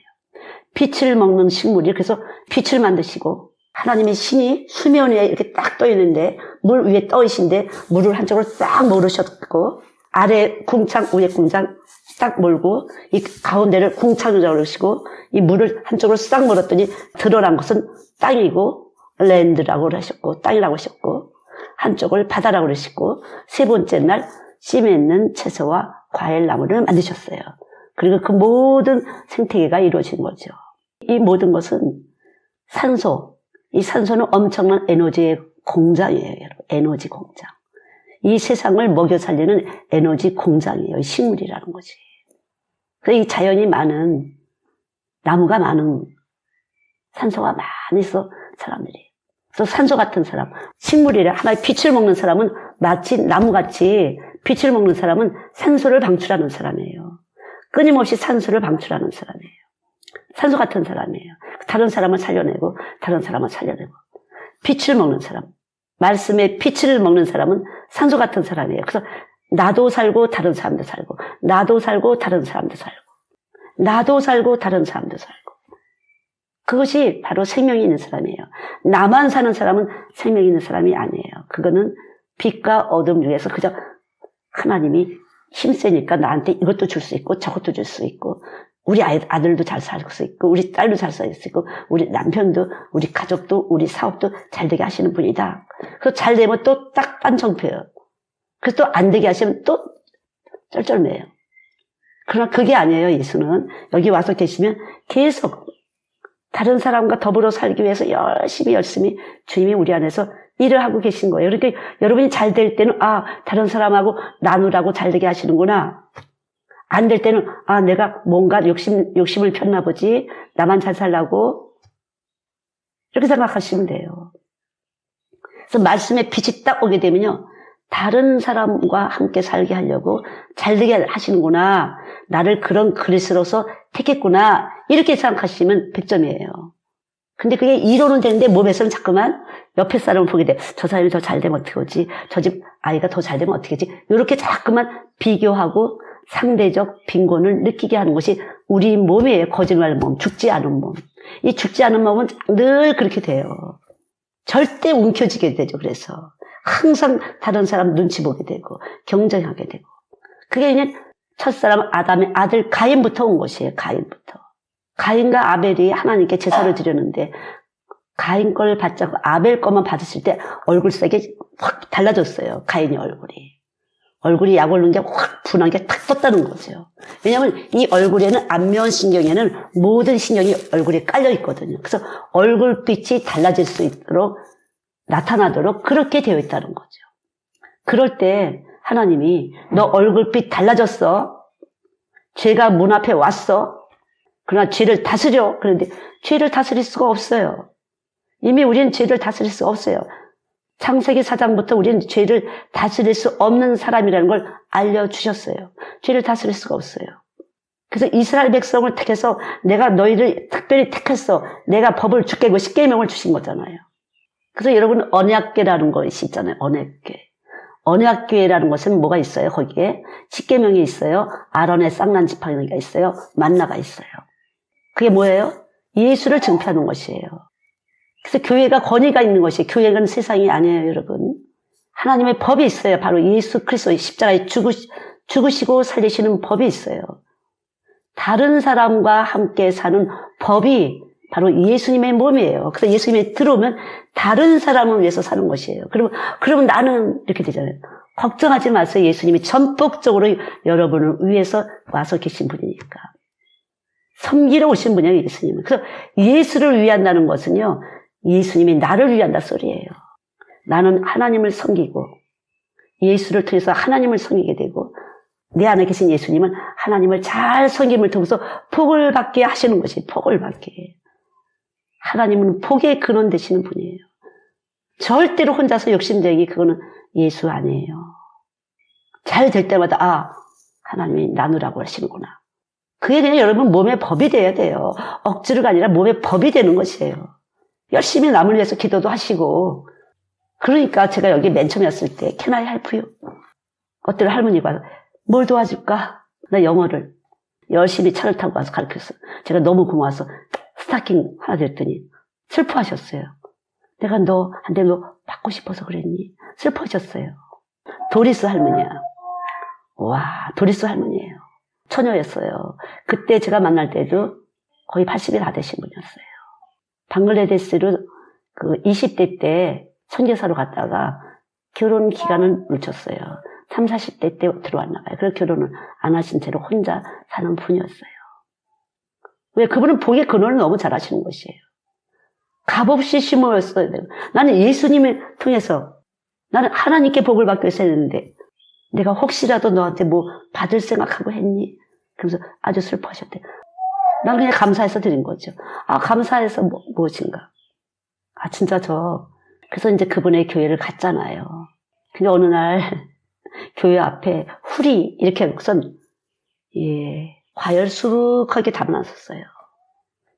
빛을 먹는 식물이, 그래서 빛을 만드시고, 하나님의 신이 수면 위에 이렇게 딱 떠 있는데, 물 위에 떠 있는데, 물을 한쪽으로 싹 몰으셨고, 아래 궁창, 위에 궁창 딱 몰고, 이 가운데를 궁창으로 그러시고, 이 물을 한쪽으로 싹 몰았더니, 드러난 것은 땅이고, 랜드라고 하셨고 땅이라고 하셨고 한쪽을 바다라고 그러시고 세 번째 날 씨 맺는 채소와 과일나무를 만드셨어요. 그리고 그 모든 생태계가 이루어진 거죠. 이 모든 것은 산소, 이 산소는 엄청난 에너지의 공장이에요. 여러분. 에너지 공장. 이 세상을 먹여 살리는 에너지 공장이에요. 식물이라는 거지. 그래서 이 자연이 많은, 나무가 많은, 산소가 많이 있어 사람들이. 그래서 산소 같은 사람, 식물이래. 하나의 빛을 먹는 사람은 마치 나무같이 빛을 먹는 사람은 산소를 방출하는 사람이에요. 끊임없이 산소를 방출하는 사람이에요. 산소 같은 사람이에요. 다른 사람을 살려내고 다른 사람을 살려내고. 빛을 먹는 사람, 말씀의 빛을 먹는 사람은 산소 같은 사람이에요. 그래서 나도 살고 다른 사람도 살고, 나도 살고 다른 사람도 살고, 나도 살고 다른 사람도 살고. 그것이 바로 생명이 있는 사람이에요. 나만 사는 사람은 생명이 있는 사람이 아니에요. 그거는 빛과 어둠 중에서 그저 하나님이 힘세니까 나한테 이것도 줄 수 있고 저것도 줄 수 있고 우리 아들도 잘 살 수 있고 우리 딸도 잘 살 수 있고 우리 남편도 우리 가족도 우리 사업도 잘 되게 하시는 분이다. 그래서 잘 되면 또 딱 딴청표예요. 그래서 또 안 되게 하시면 또 쩔쩔매요. 그러나 그게 아니에요. 예수는 여기 와서 계시면 계속 다른 사람과 더불어 살기 위해서 열심히 주님이 우리 안에서 일을 하고 계신 거예요. 그러니까 여러분이 잘 될 때는 다른 사람하고 나누라고 잘 되게 하시는구나. 안 될 때는 내가 뭔가 욕심을 폈나 보지. 나만 잘 살라고. 이렇게 생각하시면 돼요. 그래서 말씀의 빛이 딱 오게 되면요. 다른 사람과 함께 살게 하려고 잘 되게 하시는구나. 나를 그런 그리스도로서 택했구나. 이렇게 생각하시면 100점이에요. 근데 그게 이론은 되는데 몸에서는 자꾸만 옆에 사람을 보게 돼. 저 사람이 더 잘 되면 어떻게 하지? 저 집 아이가 더 잘 되면 어떻게 하지? 이렇게 자꾸만 비교하고 상대적 빈곤을 느끼게 하는 것이 우리 몸이에요. 거짓말 몸, 죽지 않은 몸. 이 죽지 않은 몸은 늘 그렇게 돼요. 절대 움켜쥐게 되죠. 그래서 항상 다른 사람 눈치 보게 되고 경쟁하게 되고. 그게 그냥 첫사람 아담의 아들 가인부터 온 것이에요. 가인부터. 가인과 아벨이 하나님께 제사를 드렸는데 가인 걸 받지 않고 아벨 것만 받았을 때 얼굴색이 확 달라졌어요. 가인의 얼굴이. 얼굴이 약 올른 게 확 분한 게 탁 떴다는 거죠. 왜냐하면 이 얼굴에는 안면신경에는 모든 신경이 얼굴에 깔려 있거든요. 그래서 얼굴빛이 달라질 수 있도록 나타나도록 그렇게 되어 있다는 거죠. 그럴 때 하나님이 너 얼굴빛 달라졌어. 죄가 문 앞에 왔어. 그러나 죄를 다스려. 그런데 죄를 다스릴 수가 없어요. 이미 우리는 죄를 다스릴 수 없어요. 창세기 4장부터 우리는 죄를 다스릴 수 없는 사람이라는 걸 알려주셨어요. 죄를 다스릴 수가 없어요. 그래서 이스라엘 백성을 택해서 내가 너희를 특별히 택했어. 내가 법을 주게 그 십계명을 주신 거잖아요. 그래서 여러분 언약궤라는 것이 있잖아요. 언약궤. 언약궤라는 것은 뭐가 있어요? 거기에 십계명이 있어요. 아론의 쌍난 지팡이가 있어요. 만나가 있어요. 그게 뭐예요? 예수를 증표하는 것이에요. 그래서 교회가 권위가 있는 것이 교회는 세상이 아니에요, 여러분. 하나님의 법이 있어요. 바로 예수 그리스도의 십자가에 죽으시고 살리시는 법이 있어요. 다른 사람과 함께 사는 법이 바로 예수님의 몸이에요. 그래서 예수님이 들어오면 다른 사람을 위해서 사는 것이에요. 그러면 나는 이렇게 되잖아요. 걱정하지 마세요. 예수님이 전폭적으로 여러분을 위해서 와서 계신 분이니까. 섬기러 오신 분이에요, 예수님은. 그래서 예수를 위한다는 것은요, 예수님이 나를 위한다 소리예요. 나는 하나님을 섬기고 예수를 통해서 하나님을 섬기게 되고 내 안에 계신 예수님은 하나님을 잘 섬김을 통해서 복을 받게 하시는 것이 복을 받게. 하나님은 복의 근원 되시는 분이에요. 절대로 혼자서 욕심쟁이 그거는 예수 아니에요. 잘 될 때마다 하나님이 나누라고 하시는구나. 그게 그냥 여러분 몸의 법이 돼야 돼요. 억지로가 아니라 몸의 법이 되는 것이에요. 열심히 남을 위해서 기도도 하시고. 그러니까 제가 여기 맨 처음에 왔을 때 Can I help you? 어떤 할머니가 와서 뭘 도와줄까? 나 영어를 열심히 차를 타고 와서 가르쳤어. 제가 너무 고마워서 스타킹 하나 드렸더니 슬퍼하셨어요. 내가 너한테 너 받고 싶어서 그랬니? 슬퍼하셨어요. 도리스 할머니야. 와, 도리스 할머니예요. 처녀였어요. 그때 제가 만날 때도 거의 80이 다 되신 분이었어요. 방글라데시로 그 20대 때 선교사로 갔다가 결혼 기간을 놓쳤어요. 30, 40대 때 들어왔나 봐요. 그래서 결혼을 안 하신 채로 혼자 사는 분이었어요. 왜? 그분은 복의 근원을 너무 잘 아시는 것이에요. 값없이 심어였어요. 나는 예수님을 통해서 나는 하나님께 복을 받기 위해서 했는데 내가 혹시라도 너한테 뭐 받을 생각하고 했니? 그러면서 아주 슬퍼하셨대요. 난 그냥 감사해서 드린 거죠. 감사해서 무엇인가. 진짜 그래서 이제 그분의 교회를 갔잖아요. 근데 어느 날 교회 앞에 훌이 이렇게 해놓고선 과일 수북하게 담아놨었어요.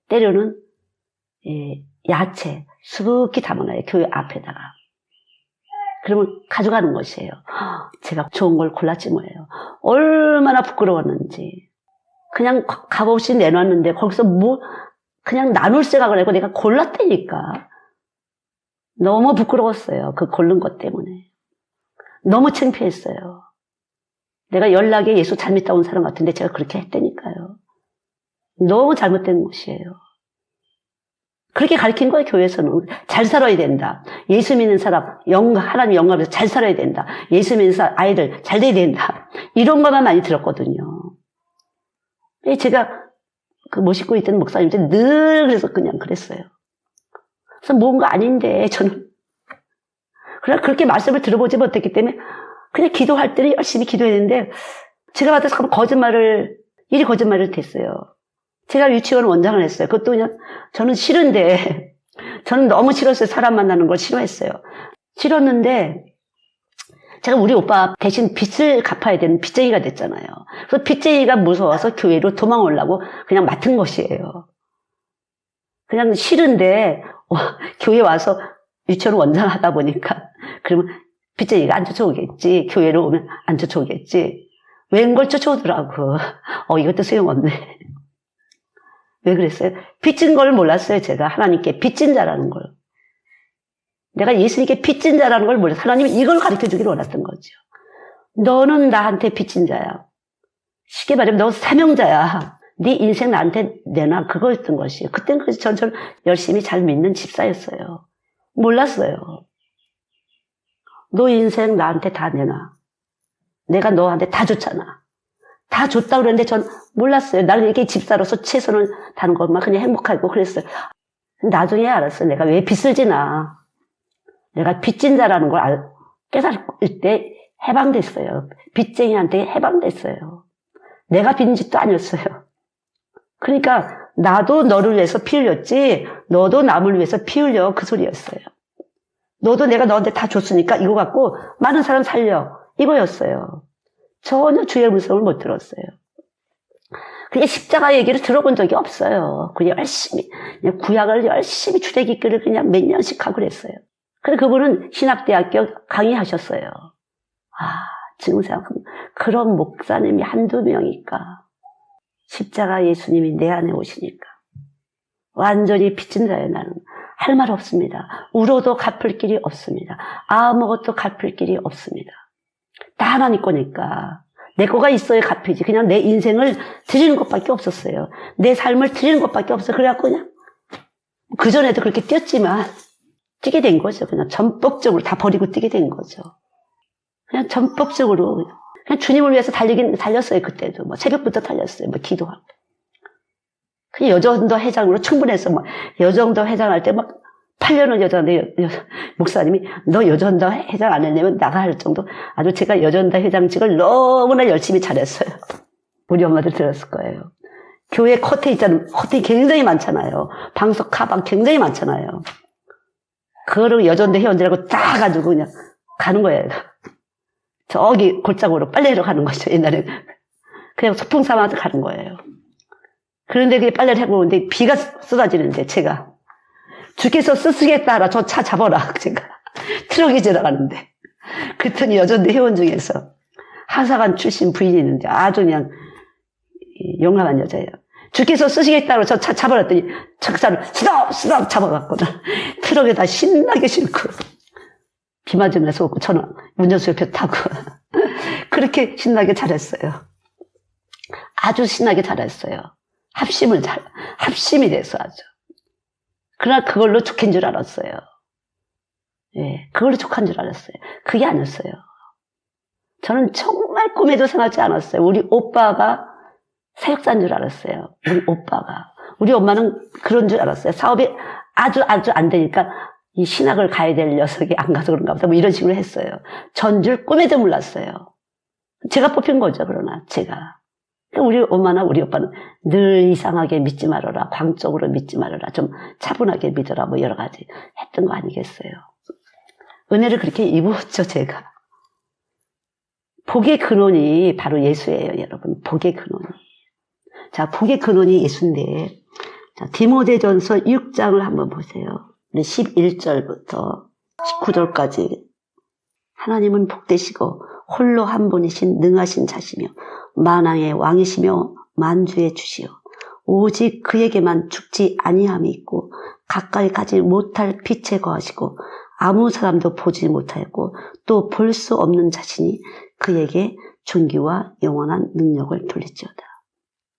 때로는 야채 수북히 담아놔요. 교회 앞에다가. 그러면 가져가는 것이에요. 제가 좋은 걸 골랐지 뭐예요. 얼마나 부끄러웠는지. 그냥 값없이 내놨는데 거기서 그냥 나눌 생각을 하고 내가 골랐다니까. 너무 부끄러웠어요. 그 고른 것 때문에. 너무 창피했어요. 내가 연락에 예수 잘 믿다 온 사람 같은데 제가 그렇게 했다니까요. 너무 잘못된 것이에요. 그렇게 가르친 거예요, 교회에서는. 잘 살아야 된다. 예수 믿는 사람, 하나님 영광에서 잘 살아야 된다. 예수 믿는 사람, 아이들 잘 돼야 된다. 이런 것만 많이 들었거든요. 제가 그 모시고 있던 목사님한테 늘 그래서 그냥 그랬어요. 그래서 뭔가 아닌데, 저는. 그러나 그렇게 말씀을 들어보지 못했기 때문에 그냥 기도할 때는 열심히 기도했는데, 제가 받아서 일이 거짓말을 됐어요. 제가 유치원 원장을 했어요. 그것도 그냥 저는 싫은데 저는 너무 싫었어요. 사람 만나는 걸 싫어했어요. 싫었는데 제가 우리 오빠 대신 빚을 갚아야 되는 빚쟁이가 됐잖아요. 그래서 빚쟁이가 무서워서 교회로 도망오려고 그냥 맡은 것이에요. 그냥 싫은데 교회 와서 유치원 원장을 하다 보니까 그러면 빚쟁이가 안 쫓아오겠지. 교회로 오면 안 쫓아오겠지. 웬걸 쫓아오더라고. 이것도 소용없네. 왜 그랬어요? 빚진 걸 몰랐어요, 제가. 하나님께 빚진 자라는 걸. 내가 예수님께 빚진 자라는 걸 몰랐어요. 하나님이 이걸 가르쳐 주기를 원했던 거죠. 너는 나한테 빚진 자야. 쉽게 말하면 너 사명자야. 네 인생 나한테 내놔. 그거였던 것이에요. 그때는 저는 열심히 잘 믿는 집사였어요. 몰랐어요. 너 인생 나한테 다 내놔. 내가 너한테 다 줬잖아. 다 줬다고 그랬는데 전 몰랐어요. 나는 이렇게 집사로서 최선을 다하는 것만 그냥 행복하고 그랬어요. 나중에 알았어요. 내가 왜 빚을 지나. 내가 빚진 자라는 걸 깨달을 때 해방됐어요. 빚쟁이한테 해방됐어요. 내가 빚진 짓도 아니었어요. 그러니까 나도 너를 위해서 피 흘렸지 너도 남을 위해서 피 흘려 그 소리였어요. 너도 내가 너한테 다 줬으니까 이거 갖고 많은 사람 살려 이거였어요. 전혀 주의 음성을 못 들었어요. 그냥 십자가 얘기를 들어본 적이 없어요. 그냥 열심히 그냥 구약을 열심히 출애굽기를 그냥 몇 년씩 하고 그랬어요. 근데 그분은 신학대학교 강의하셨어요. 지금 생각하면 그런 목사님이 한두 명일까. 십자가 예수님이 내 안에 오시니까 완전히 빚진 자예요. 나는 할 말 없습니다. 울어도 갚을 길이 없습니다. 아무것도 갚을 길이 없습니다. 다 하나님 거니까 내 거가 있어야 갚이지. 그냥 내 인생을 드리는 것밖에 없었어요. 내 삶을 드리는 것밖에 없어요. 그래갖고 그냥 그전에도 그렇게 뛰었지만 뛰게 된 거죠. 그냥 전폭적으로 다 버리고 뛰게 된 거죠. 그냥 전폭적으로 그냥 주님을 위해서 달렸어요. 그때도 뭐 새벽부터 달렸어요. 뭐 기도하고. 그냥 여정도 회장으로 충분해서 막 여정도 회장할 때 막 8년을 여정대 목사님이 너 여정도 회장 안 했냐면 나가 할 정도 아주 제가 여정도 회장직을 너무나 열심히 잘했어요. 우리 엄마들 들었을 거예요. 교회 커튼 있잖아요. 커튼이 굉장히 많잖아요. 방석 가방 굉장히 많잖아요. 그거를 여전대 회원들하고 다 가지고 그냥 가는 거예요. 저기 골짜기로 빨래하러 가는 거죠. 옛날에 그냥 소풍 삼아서 가는 거예요. 그런데 그게 빨래를 하고 오는데 비가 쏟아지는데 제가 주께서 쓰시겠다 하라 저 차 잡아라. 제가 트럭이 지나가는데 그랬더니 여전대 회원 중에서 하사관 출신 부인이 있는데 아주 그냥 용감한 여자예요. 주께서 쓰시겠다 하라 저 차 잡아놨더니 차를 쓰덕 잡아갖고 트럭에다 신나게 싣고 비 맞으면서 오고 저는 운전수 옆에 타고 그렇게 신나게 잘했어요. 아주 신나게 잘했어요. 합심이 돼서 아주. 그러나 그걸로 족한 줄 알았어요. 예, 그걸로 족한 줄 알았어요. 그게 아니었어요. 저는 정말 꿈에도 생각하지 않았어요. 우리 오빠가 사역자인 줄 알았어요. 우리 오빠가. 우리 엄마는 그런 줄 알았어요. 사업이 아주 안 되니까 이 신학을 가야 될 녀석이 안 가서 그런가 보다. 뭐 이런 식으로 했어요. 전 줄 꿈에도 몰랐어요. 제가 뽑힌 거죠. 그러나 제가. 우리 엄마나 우리 오빠는 늘 이상하게 믿지 말아라. 광적으로 믿지 말아라. 좀 차분하게 믿어라. 뭐 여러 가지 했던 거 아니겠어요. 은혜를 그렇게 입었죠. 제가. 복의 근원이 바로 예수예요. 여러분. 복의 근원이. 자, 복의 근원이 예수인데 자, 디모데전서 6장을 한번 보세요. 11절부터 19절까지 하나님은 복되시고 홀로 한 분이신 능하신 자시며 만왕의 왕이시며 만주의 주시요 오직 그에게만 죽지 아니함이 있고 가까이 가지 못할 빛에 거하시고 아무 사람도 보지 못하였고 또 볼 수 없는 자신이 그에게 존귀와 영원한 능력을 돌릴지어다.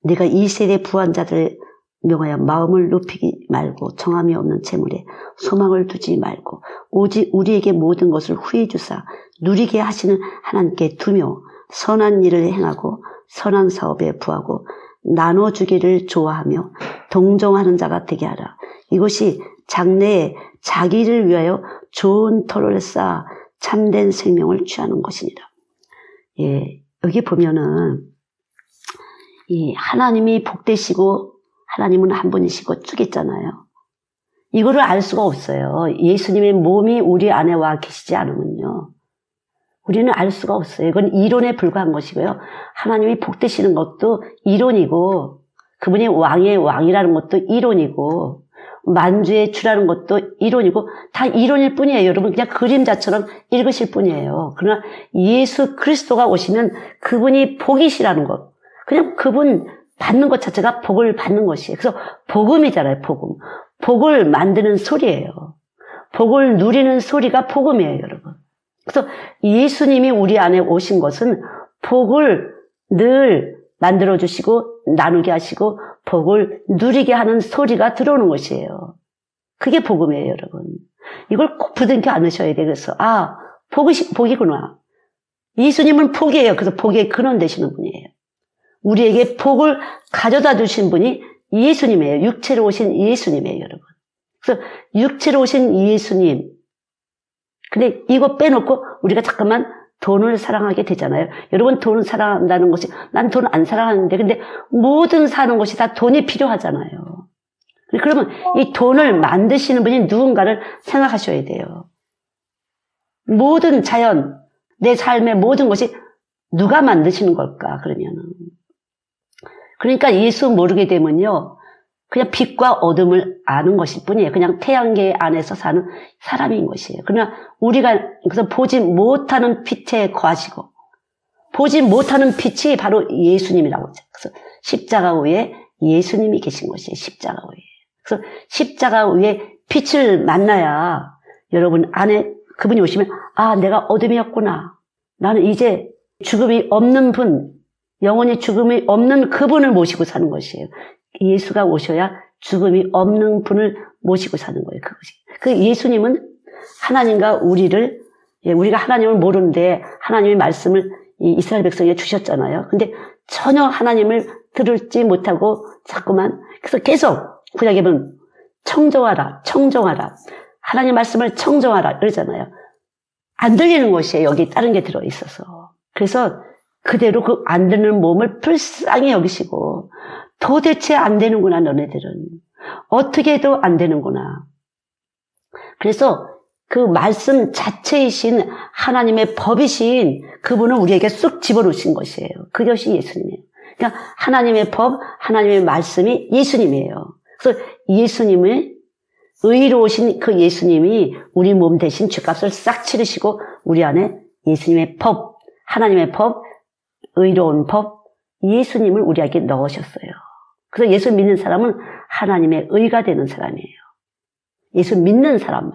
네가 이 세대 부한 자들을 명하여 마음을 높이지 말고 정함이 없는 재물에 소망을 두지 말고 오직 우리에게 모든 것을 후히 주사 누리게 하시는 하나님께 두며 선한 일을 행하고 선한 사업에 부하고 나눠주기를 좋아하며 동정하는 자가 되게 하라. 이것이 장래에 자기를 위하여 좋은 터를 쌓아 참된 생명을 취하는 것이니라. 예, 여기 보면은 이 하나님이 복되시고 하나님은 한 분이시고 쭉 있잖아요. 이거를 알 수가 없어요. 예수님의 몸이 우리 안에 와 계시지 않으면요. 우리는 알 수가 없어요. 이건 이론에 불과한 것이고요. 하나님이 복되시는 것도 이론이고 그분이 왕의 왕이라는 것도 이론이고 만주의 주라는 것도 이론이고 다 이론일 뿐이에요. 여러분 그냥 그림자처럼 읽으실 뿐이에요. 그러나 예수 그리스도가 오시면 그분이 복이시라는 것. 그냥 그분 받는 것 자체가 복을 받는 것이에요. 그래서 복음이잖아요. 복음. 복을 만드는 소리예요. 복을 누리는 소리가 복음이에요. 여러분. 그래서 예수님이 우리 안에 오신 것은 복을 늘 만들어주시고 나누게 하시고 복을 누리게 하는 소리가 들어오는 것이에요. 그게 복음이에요. 여러분. 이걸 꼭 부둥켜 안으셔야 돼요. 그래서 복이구나. 예수님은 복이에요. 그래서 복의 근원 되시는 분이에요. 우리에게 복을 가져다 주신 분이 예수님이에요. 육체로 오신 예수님이에요, 여러분. 그래서 육체로 오신 예수님. 근데 이거 빼놓고 우리가 잠깐만 돈을 사랑하게 되잖아요. 여러분, 돈을 사랑한다는 것이, 난 돈 안 사랑하는데, 근데 모든 사는 것이 다 돈이 필요하잖아요. 그러면 이 돈을 만드시는 분이 누군가를 생각하셔야 돼요. 모든 자연, 내 삶의 모든 것이 누가 만드시는 걸까, 그러면은. 그러니까 예수 모르게 되면요, 그냥 빛과 어둠을 아는 것일 뿐이에요. 그냥 태양계 안에서 사는 사람인 것이에요. 그러나 우리가 그래서 보지 못하는 빛에 거하시고, 보지 못하는 빛이 바로 예수님이라고 하죠. 그래서 십자가 위에 예수님이 계신 것이에요. 십자가 위에. 그래서 십자가 위에 빛을 만나야 여러분 안에 그분이 오시면, 아, 내가 어둠이었구나. 나는 이제 죽음이 없는 분, 영원히 죽음이 없는 그분을 모시고 사는 것이에요. 예수가 오셔야 죽음이 없는 분을 모시고 사는 거예요. 그것이. 그 예수님은 하나님과 우리를, 우리가 하나님을 모르는데 하나님의 말씀을 이스라엘 백성에게 주셨잖아요. 근데 전혀 하나님을 들을지 못하고 자꾸만, 그래서 계속 구약에 보면 청정하라, 청정하라. 하나님 말씀을 청정하라 그러잖아요. 안 들리는 것이에요. 여기 다른 게 들어있어서. 그래서 그대로 그 안 듣는 몸을 불쌍히 여기시고, 도대체 안 되는구나, 너네들은. 어떻게 해도 안 되는구나. 그래서 그 말씀 자체이신 하나님의 법이신 그분을 우리에게 쑥 집어넣으신 것이에요. 그것이 예수님이에요. 그러니까 하나님의 법, 하나님의 말씀이 예수님이에요. 그래서 예수님을 의로우신 그 예수님이 우리 몸 대신 죗값을 싹 치르시고 우리 안에 예수님의 법, 하나님의 법, 의로운 법, 예수님을 우리에게 넣으셨어요. 그래서 예수 믿는 사람은 하나님의 의가 되는 사람이에요. 예수 믿는 사람만.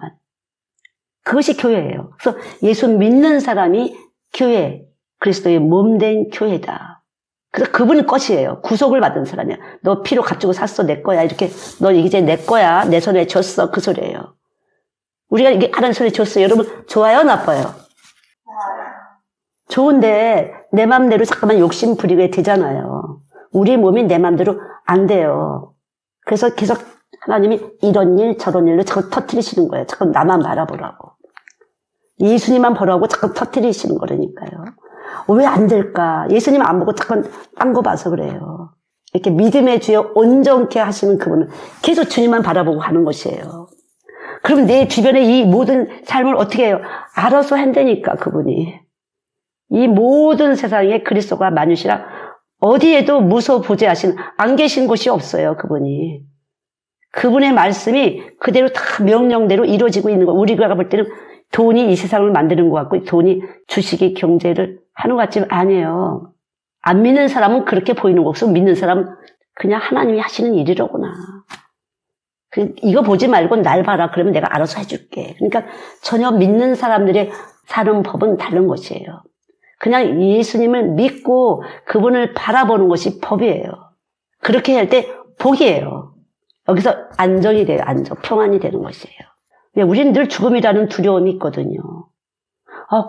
그것이 교회예요. 그래서 예수 믿는 사람이 교회, 그리스도의 몸된 교회다. 그래서 그분 것이에요. 구속을 받은 사람이야. 너 피로 값주고 샀어, 내 거야. 이렇게, 너 이제 내 거야. 내 손에 줬어. 그 소리예요. 우리가 이게 하나님 손에 줬어요. 여러분, 좋아요, 나빠요? 좋은데 내 맘대로 잠깐만 욕심 부리게 되잖아요. 우리 몸이 내 맘대로 안 돼요. 그래서 계속 하나님이 이런 일 저런 일로 자꾸 터뜨리시는 거예요. 자꾸 나만 바라보라고. 예수님만 보라고 자꾸 터뜨리시는 거라니까요. 왜 안 될까? 예수님 안 보고 자꾸 딴 거 봐서 그래요. 이렇게 믿음의 주여 온전케 하시는 그분은 계속 주님만 바라보고 하는 것이에요. 그럼 내 주변에 이 모든 삶을 어떻게 해요? 알아서 한다니까 그분이. 이 모든 세상에 그리스도가 만유시라 어디에도 무소부재하신 안 계신 곳이 없어요. 그분이. 그분의 말씀이 그대로 다 명령대로 이루어지고 있는 거. 우리가 볼 때는 돈이 이 세상을 만드는 것 같고 돈이 주식이 경제를 하는 것 같지만 아니에요. 안 믿는 사람은 그렇게 보이는 거고 믿는 사람은 그냥 하나님이 하시는 일이로구나. 이거 보지 말고 날 봐라. 그러면 내가 알아서 해줄게. 그러니까 전혀 믿는 사람들의 사는 법은 다른 것이에요. 그냥 예수님을 믿고 그분을 바라보는 것이 법이에요. 그렇게 할 때 복이에요. 여기서 안정이 돼요. 안정, 평안이 되는 것이에요. 우리는 늘 죽음이라는 두려움이 있거든요.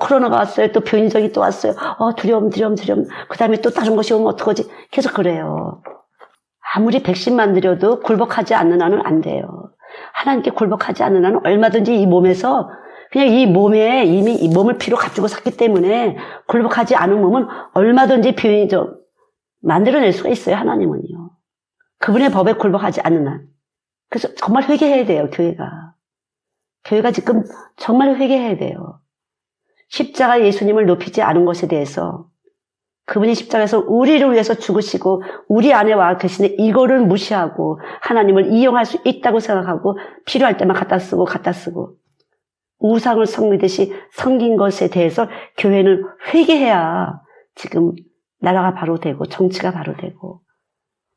코로나가 왔어요. 또 변이적이 또 왔어요. 두려움. 그 다음에 또 다른 것이 오면 어떡하지? 계속 그래요. 아무리 백신 만들어도 굴복하지 않는 한은 안 돼요. 하나님께 굴복하지 않는 한은 얼마든지 이 몸에서 그냥 이 몸에 이미 이 몸을 피로 값주고 샀기 때문에 굴복하지 않은 몸은 얼마든지 변이적 만들어낼 수가 있어요. 하나님은요. 그분의 법에 굴복하지 않는 한. 그래서 정말 회개해야 돼요. 교회가 지금 정말 회개해야 돼요. 십자가 예수님을 높이지 않은 것에 대해서 그분이 십자가에서 우리를 위해서 죽으시고 우리 안에 와 계시는데 이거를 무시하고 하나님을 이용할 수 있다고 생각하고 필요할 때만 갖다 쓰고 우상을 섬기듯이 섬긴 것에 대해서 교회는 회개해야 지금 나라가 바로 되고 정치가 바로 되고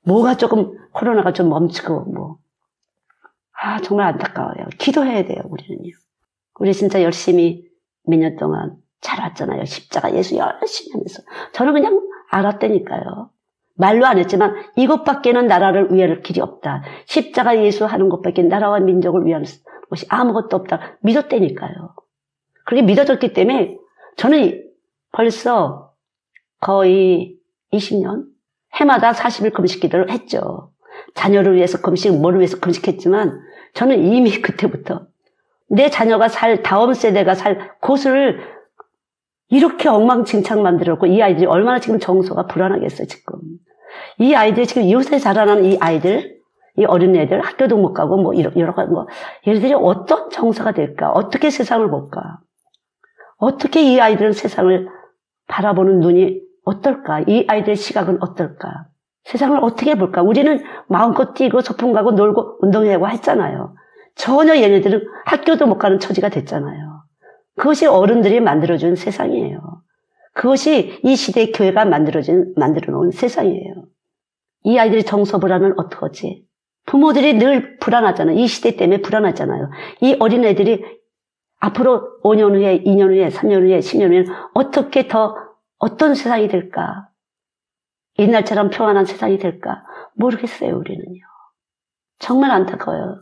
뭐가 조금 코로나가 좀 멈추고 정말 안타까워요. 기도해야 돼요. 우리는요. 우리 진짜 열심히 몇 년 동안 잘 왔잖아요. 십자가 예수 열심히 하면서. 저는 그냥 알았다니까요. 말로 안 했지만 이것밖에는 나라를 위할 길이 없다. 십자가 예수 하는 것밖에 나라와 민족을 위한 것이 아무것도 없다. 믿었다니까요. 그렇게 믿어졌기 때문에 저는 벌써 거의 20년? 해마다 40일 금식 기도를 했죠. 자녀를 위해서 금식, 뭐를 위해서 금식했지만 저는 이미 그때부터 내 자녀가 다음 세대가 살 곳을 이렇게 엉망진창 만들었고, 이 아이들이 얼마나 지금 정서가 불안하겠어요, 지금. 이 아이들이 지금 요새 자라나는 이 아이들, 이 어린애들 학교도 못 가고 뭐 여러 가지 뭐 얘들이 어떤 정서가 될까? 어떻게 세상을 볼까? 어떻게 이 아이들은 세상을 바라보는 눈이 어떨까? 이 아이들의 시각은 어떨까? 세상을 어떻게 볼까? 우리는 마음껏 뛰고 소풍 가고 놀고 운동하고 했잖아요. 전혀 얘네들은 학교도 못 가는 처지가 됐잖아요. 그것이 어른들이 만들어준 세상이에요. 그것이 이 시대의 교회가 만들어 놓은 세상이에요. 이 아이들이 정서 불안은 어떡하지? 부모들이 늘 불안하잖아요. 이 시대 때문에 불안하잖아요. 이 어린애들이 앞으로 5년 후에, 2년 후에, 3년 후에, 10년 후에 어떻게 어떤 세상이 될까? 옛날처럼 평안한 세상이 될까? 모르겠어요, 우리는요. 정말 안타까워요.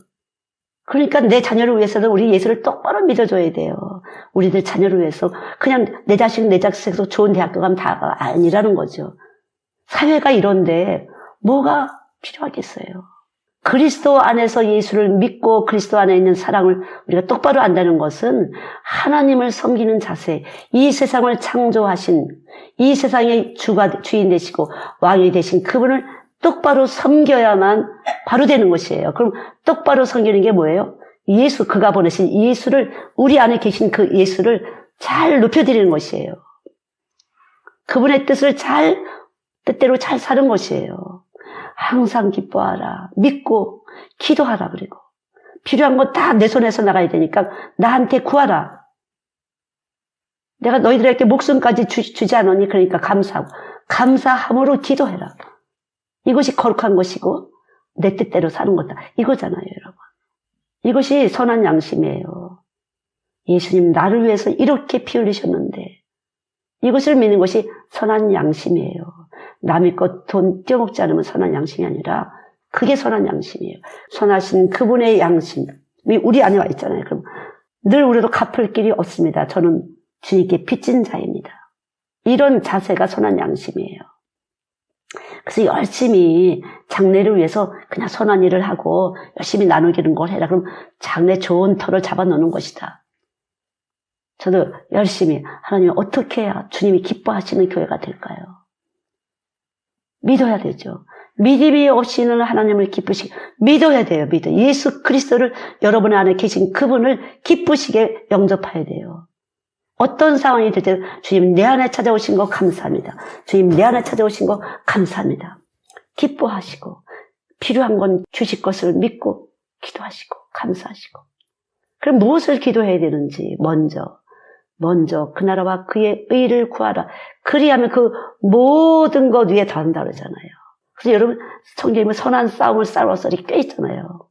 그러니까 내 자녀를 위해서는 우리 예수를 똑바로 믿어줘야 돼요. 우리들 자녀를 위해서 그냥 내 자식에서 좋은 대학교 가면 다가 아니라는 거죠. 사회가 이런데 뭐가 필요하겠어요. 그리스도 안에서 예수를 믿고 그리스도 안에 있는 사랑을 우리가 똑바로 안다는 것은 하나님을 섬기는 자세, 이 세상을 창조하신, 이 세상의 주인 되시고 왕이 되신 그분을 똑바로 섬겨야만 바로 되는 것이에요. 그럼 똑바로 섬기는 게 뭐예요? 예수, 그가 보내신 예수를, 우리 안에 계신 그 예수를 잘 높여드리는 것이에요. 그분의 뜻대로 잘 사는 것이에요. 항상 기뻐하라, 믿고 기도하라. 그리고 필요한 건 다 내 손에서 나가야 되니까 나한테 구하라. 내가 너희들에게 목숨까지 주지 않으니 그러니까 감사하고 감사함으로 기도해라. 이것이 거룩한 것이고 내 뜻대로 사는 거다. 이거잖아요, 여러분. 이것이 선한 양심이에요. 예수님 나를 위해서 이렇게 피 흘리셨는데 이것을 믿는 것이 선한 양심이에요. 남의 것 돈 떼어먹지 않으면 선한 양심이 아니라 그게 선한 양심이에요. 선하신 그분의 양심이 우리 안에 와 있잖아요. 그럼 늘 우리도 갚을 길이 없습니다. 저는 주님께 빚진 자입니다. 이런 자세가 선한 양심이에요. 그래서 열심히 장래를 위해서 그냥 선한 일을 하고 열심히 나누기는 걸 해라. 그럼 장래 좋은 터를 잡아놓는 것이다. 저도 열심히 하나님 어떻게 해야 주님이 기뻐하시는 교회가 될까요? 믿어야 되죠. 믿음이 없이는 하나님을 믿어야 돼요. 예수 그리스도를 여러분 안에 계신 그분을 기쁘시게 영접해야 돼요. 어떤 상황이 되든 주님 내 안에 찾아오신 거 감사합니다. 주님 내 안에 찾아오신 거 감사합니다. 기뻐하시고 필요한 건 주실 것을 믿고 기도하시고 감사하시고. 그럼 무엇을 기도해야 되는지 먼저 그 나라와 그의 의를 구하라. 그리하면 그 모든 것 위에 더한다 그러잖아요. 그래서 여러분 성경에 선한 싸움을 싸워서 이렇게 꽤 있잖아요.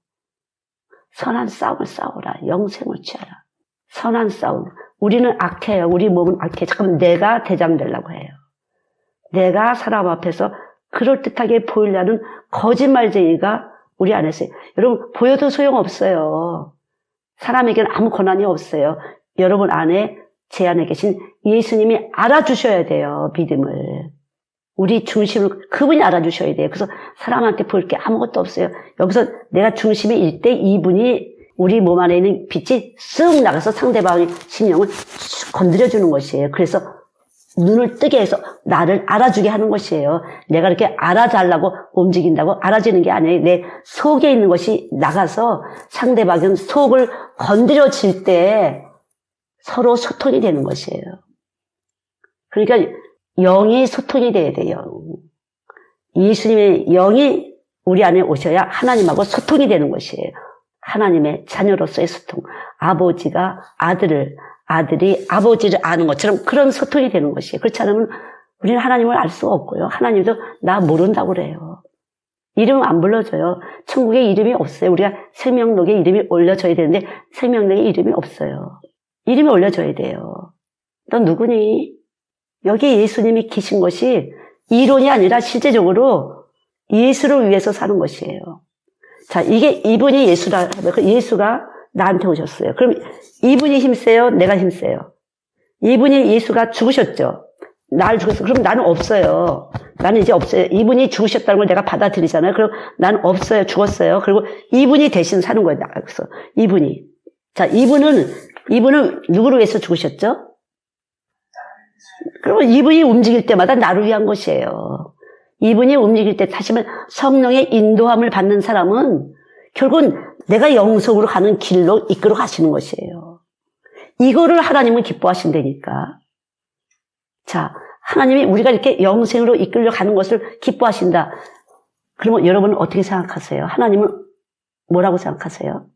선한 싸움을 싸우라. 영생을 취하라. 선한 싸움. 우리는 악해요. 우리 몸은 악해. 잠깐만 내가 대장 되려고 해요. 내가 사람 앞에서 그럴듯하게 보이려는 거짓말쟁이가 우리 안에 있어요. 여러분 보여도 소용없어요. 사람에게는 아무 권한이 없어요. 여러분 안에 제 안에 계신 예수님이 알아주셔야 돼요. 믿음을. 우리 중심을 그분이 알아주셔야 돼요. 그래서 사람한테 보일 게 아무것도 없어요. 여기서 내가 중심일 때 이분이 우리 몸 안에 있는 빛이 쓱 나가서 상대방의 심령을 건드려주는 것이에요. 그래서 눈을 뜨게 해서 나를 알아주게 하는 것이에요. 내가 이렇게 알아달라고 움직인다고 알아주는 게 아니에요. 내 속에 있는 것이 나가서 상대방의 속을 건드려질 때 서로 소통이 되는 것이에요. 그러니까 영이 소통이 돼야 돼요. 예수님의 영이 우리 안에 오셔야 하나님하고 소통이 되는 것이에요. 하나님의 자녀로서의 소통. 아버지가 아들이 아버지를 아는 것처럼 그런 소통이 되는 것이에요. 그렇지 않으면 우리는 하나님을 알 수가 없고요. 하나님도 나 모른다고 그래요. 이름 안 불러줘요. 천국에 이름이 없어요. 우리가 생명록에 이름이 올려줘야 되는데 생명록에 이름이 없어요. 이름이 올려줘야 돼요. 너 누구니? 여기 예수님이 계신 것이 이론이 아니라 실제적으로 예수를 위해서 사는 것이에요. 자, 이분이 예수라, 예수가 나한테 오셨어요. 그럼 이분이 힘세요? 내가 힘세요? 이분이 예수가 죽으셨죠? 나를 죽였어. 그럼 나는 없어요. 나는 이제 없어요. 이분이 죽으셨다는 걸 내가 받아들이잖아요. 그럼 나는 없어요. 죽었어요. 그리고 이분이 대신 사는 거예요. 그래서 이분이. 자, 이분은 누구를 위해서 죽으셨죠? 그러면 이분이 움직일 때마다 나를 위한 것이에요. 이분이 움직일 때 다시 말해 성령의 인도함을 받는 사람은 결국은 내가 영성으로 가는 길로 이끌어 가시는 것이에요. 이거를 하나님은 기뻐하신다니까. 자, 하나님이 우리가 이렇게 영생으로 이끌려 가는 것을 기뻐하신다. 그러면 여러분은 어떻게 생각하세요? 하나님은 뭐라고 생각하세요?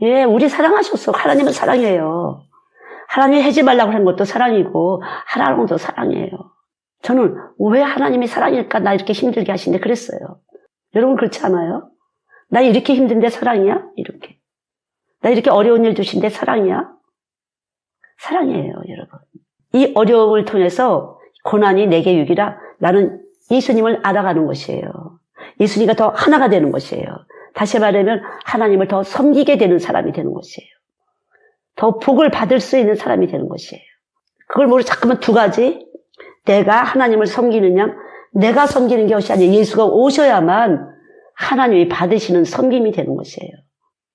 예, 우리 사랑하셨어. 하나님은 사랑이에요. 하나님이 하지 말라고 하는 것도 사랑이고 하라는 것도 사랑이에요. 저는 왜 하나님이 사랑일까? 나 이렇게 힘들게 하시는데 그랬어요. 여러분 그렇지 않아요? 나 이렇게 힘든데 사랑이야? 이렇게. 나 이렇게 어려운 일 주신데 사랑이야? 사랑이에요, 여러분. 이 어려움을 통해서 고난이 내게 유기라 나는 예수님을 알아가는 것이에요. 예수님과 더 하나가 되는 것이에요. 다시 말하면 하나님을 더 섬기게 되는 사람이 되는 것이에요. 더 복을 받을 수 있는 사람이 되는 것이에요. 그걸 모르고 자꾸만 두 가지. 내가 하나님을 섬기느냐, 내가 섬기는 것이 아니라 예수가 오셔야만 하나님이 받으시는 섬김이 되는 것이에요.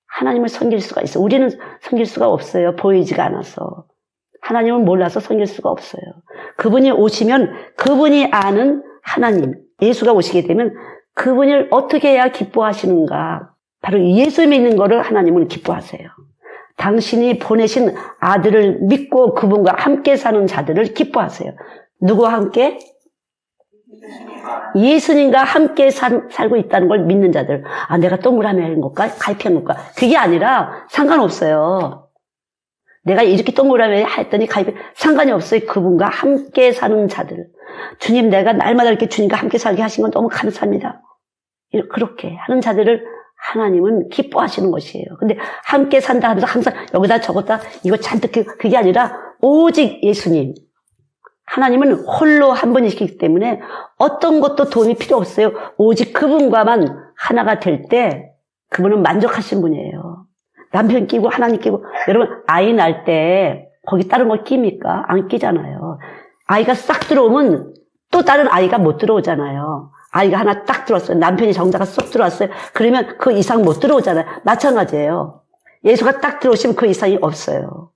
하나님을 섬길 수가 있어. 우리는 섬길 수가 없어요. 보이지가 않아서. 하나님을 몰라서 섬길 수가 없어요. 그분이 오시면 그분이 아는 하나님, 예수가 오시게 되면 그분을 어떻게 해야 기뻐하시는가. 바로 예수 믿는 거를 하나님은 기뻐하세요. 당신이 보내신 아들을 믿고 그분과 함께 사는 자들을 기뻐하세요. 누구와 함께? 예수님과 함께 살고 있다는 걸 믿는 자들. 아, 내가 동그라미 하는 것과 가입한 것과. 그게 아니라 상관없어요. 내가 이렇게 동그라미 했더니 가입해. 상관이 없어요. 그분과 함께 사는 자들. 주님, 내가 날마다 이렇게 주님과 함께 살게 하신 건 너무 감사합니다. 그렇게 하는 자들을 하나님은 기뻐하시는 것이에요. 근데 함께 산다 하면서 항상 여기다 저기다 이거 잔뜩 그게 아니라 오직 예수님. 하나님은 홀로 한 분이시기 때문에 어떤 것도 도움이 필요 없어요. 오직 그분과만 하나가 될 때 그분은 만족하신 분이에요. 남편 끼고 하나님 끼고. 여러분 아이 낳을 때 거기 다른 거 끼입니까? 안 끼잖아요. 아이가 싹 들어오면 또 다른 아이가 못 들어오잖아요. 아이가 하나 딱 들어왔어요. 남편이 정자가 쏙 들어왔어요. 그러면 그 이상 못 들어오잖아요. 마찬가지예요. 예수가 딱 들어오시면 그 이상이 없어요.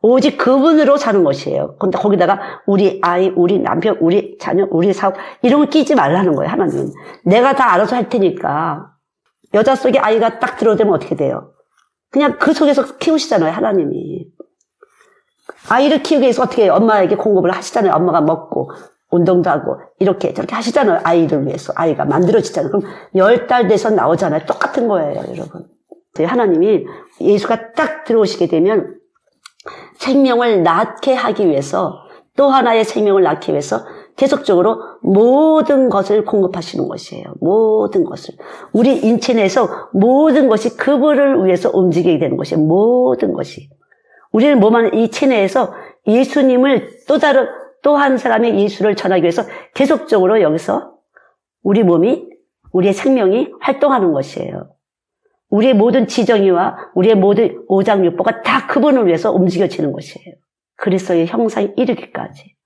오직 그분으로 사는 것이에요. 근데 거기다가 우리 아이, 우리 남편, 우리 자녀, 우리 사업 이런 거 끼지 말라는 거예요. 하나님은. 내가 다 알아서 할 테니까. 여자 속에 아이가 딱 들어오면 어떻게 돼요? 그냥 그 속에서 키우시잖아요. 하나님이. 아이를 키우기 위해서 어떻게 해요? 엄마에게 공급을 하시잖아요. 엄마가 먹고 운동도 하고 이렇게 저렇게 하시잖아요. 아이를 위해서. 아이가 만들어지잖아요. 그럼 10달 돼서 나오잖아요. 똑같은 거예요. 여러분. 하나님이 예수가 딱 들어오시게 되면 생명을 낳게 하기 위해서 또 하나의 생명을 낳기 위해서 계속적으로 모든 것을 공급하시는 것이에요. 모든 것을. 우리 인체 내에서 모든 것이 그분을 위해서 움직이게 되는 것이에요. 모든 것이. 우리는 몸 이 체내에서 예수님을 또 한 사람의 예수를 전하기 위해서 계속적으로 여기서 우리 몸이, 우리의 생명이 활동하는 것이에요. 우리의 모든 지정의와 우리의 모든 오장육부가 다 그분을 위해서 움직여지는 것이에요. 그리스도의 형상에 이르기까지.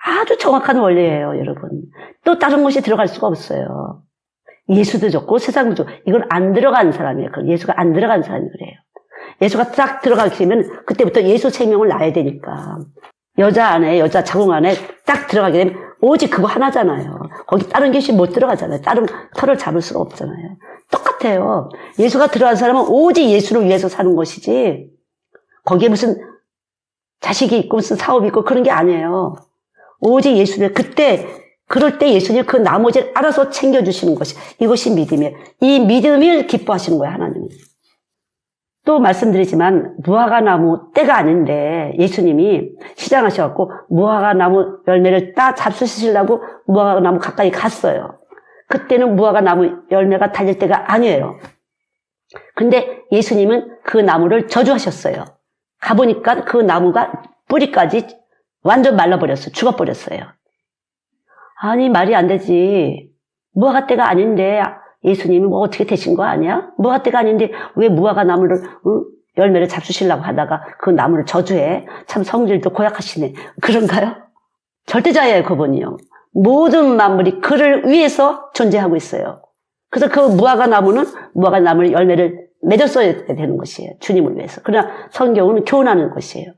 아주 정확한 원리예요, 여러분. 또 다른 것이 들어갈 수가 없어요. 예수도 좋고 세상도 좋고 이건 안 들어간 사람이에요. 예수가 안 들어간 사람이 그래요. 예수가 딱 들어가게 되면 그때부터 예수 생명을 낳아야 되니까. 여자 자궁 안에 딱 들어가게 되면 오직 그거 하나잖아요. 거기 다른 것이 못 들어가잖아요. 다른 털을 잡을 수가 없잖아요. 똑같아요. 예수가 들어간 사람은 오직 예수를 위해서 사는 것이지 거기에 무슨 자식이 있고 무슨 사업이 있고 그런 게 아니에요. 오직 예수를 그럴 때 예수님 그 나머지를 알아서 챙겨주시는 것이 이것이 믿음이에요. 이 믿음을 기뻐하시는 거예요. 하나님이. 또 말씀드리지만 무화과나무 때가 아닌데 예수님이 시장하셔갖고 무화과나무 열매를 따 잡수시려고 무화과나무 가까이 갔어요. 그때는 무화과나무 열매가 달릴 때가 아니에요. 근데 예수님은 그 나무를 저주하셨어요. 가보니까 그 나무가 뿌리까지 완전 말라버렸어요. 죽어버렸어요. 아니 말이 안 되지. 무화과 때가 아닌데 예수님이 뭐 어떻게 되신 거 아니야? 무화과 때가 아닌데 왜 무화과 나무를 열매를 잡수시려고 하다가 그 나무를 저주해? 참 성질도 고약하시네. 그런가요? 절대자예요, 그분이요. 모든 만물이 그를 위해서 존재하고 있어요. 그래서 그 무화과 나무는 무화과 나무 열매를 맺었어야 되는 것이에요. 주님을 위해서. 그러나 성경은 교훈하는 것이에요.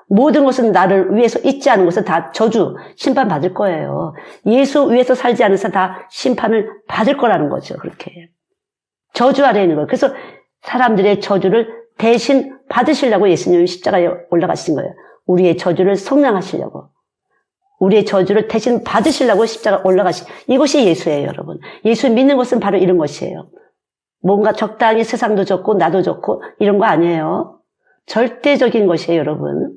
모든 것은 나를 위해서 있지 않은 것은 다 저주, 심판받을 거예요. 예수 위해서 살지 않은 사람 다 심판을 받을 거라는 거죠. 그렇게. 저주 아래에 있는 거예요. 그래서 사람들의 저주를 대신 받으시려고 예수님이 십자가에 올라가신 거예요. 우리의 저주를 속량하시려고. 우리의 저주를 대신 받으시려고 십자가 올라가신, 이것이 예수예요, 여러분. 예수 믿는 것은 바로 이런 것이에요. 뭔가 적당히 세상도 좋고 나도 좋고 이런 거 아니에요. 절대적인 것이에요, 여러분.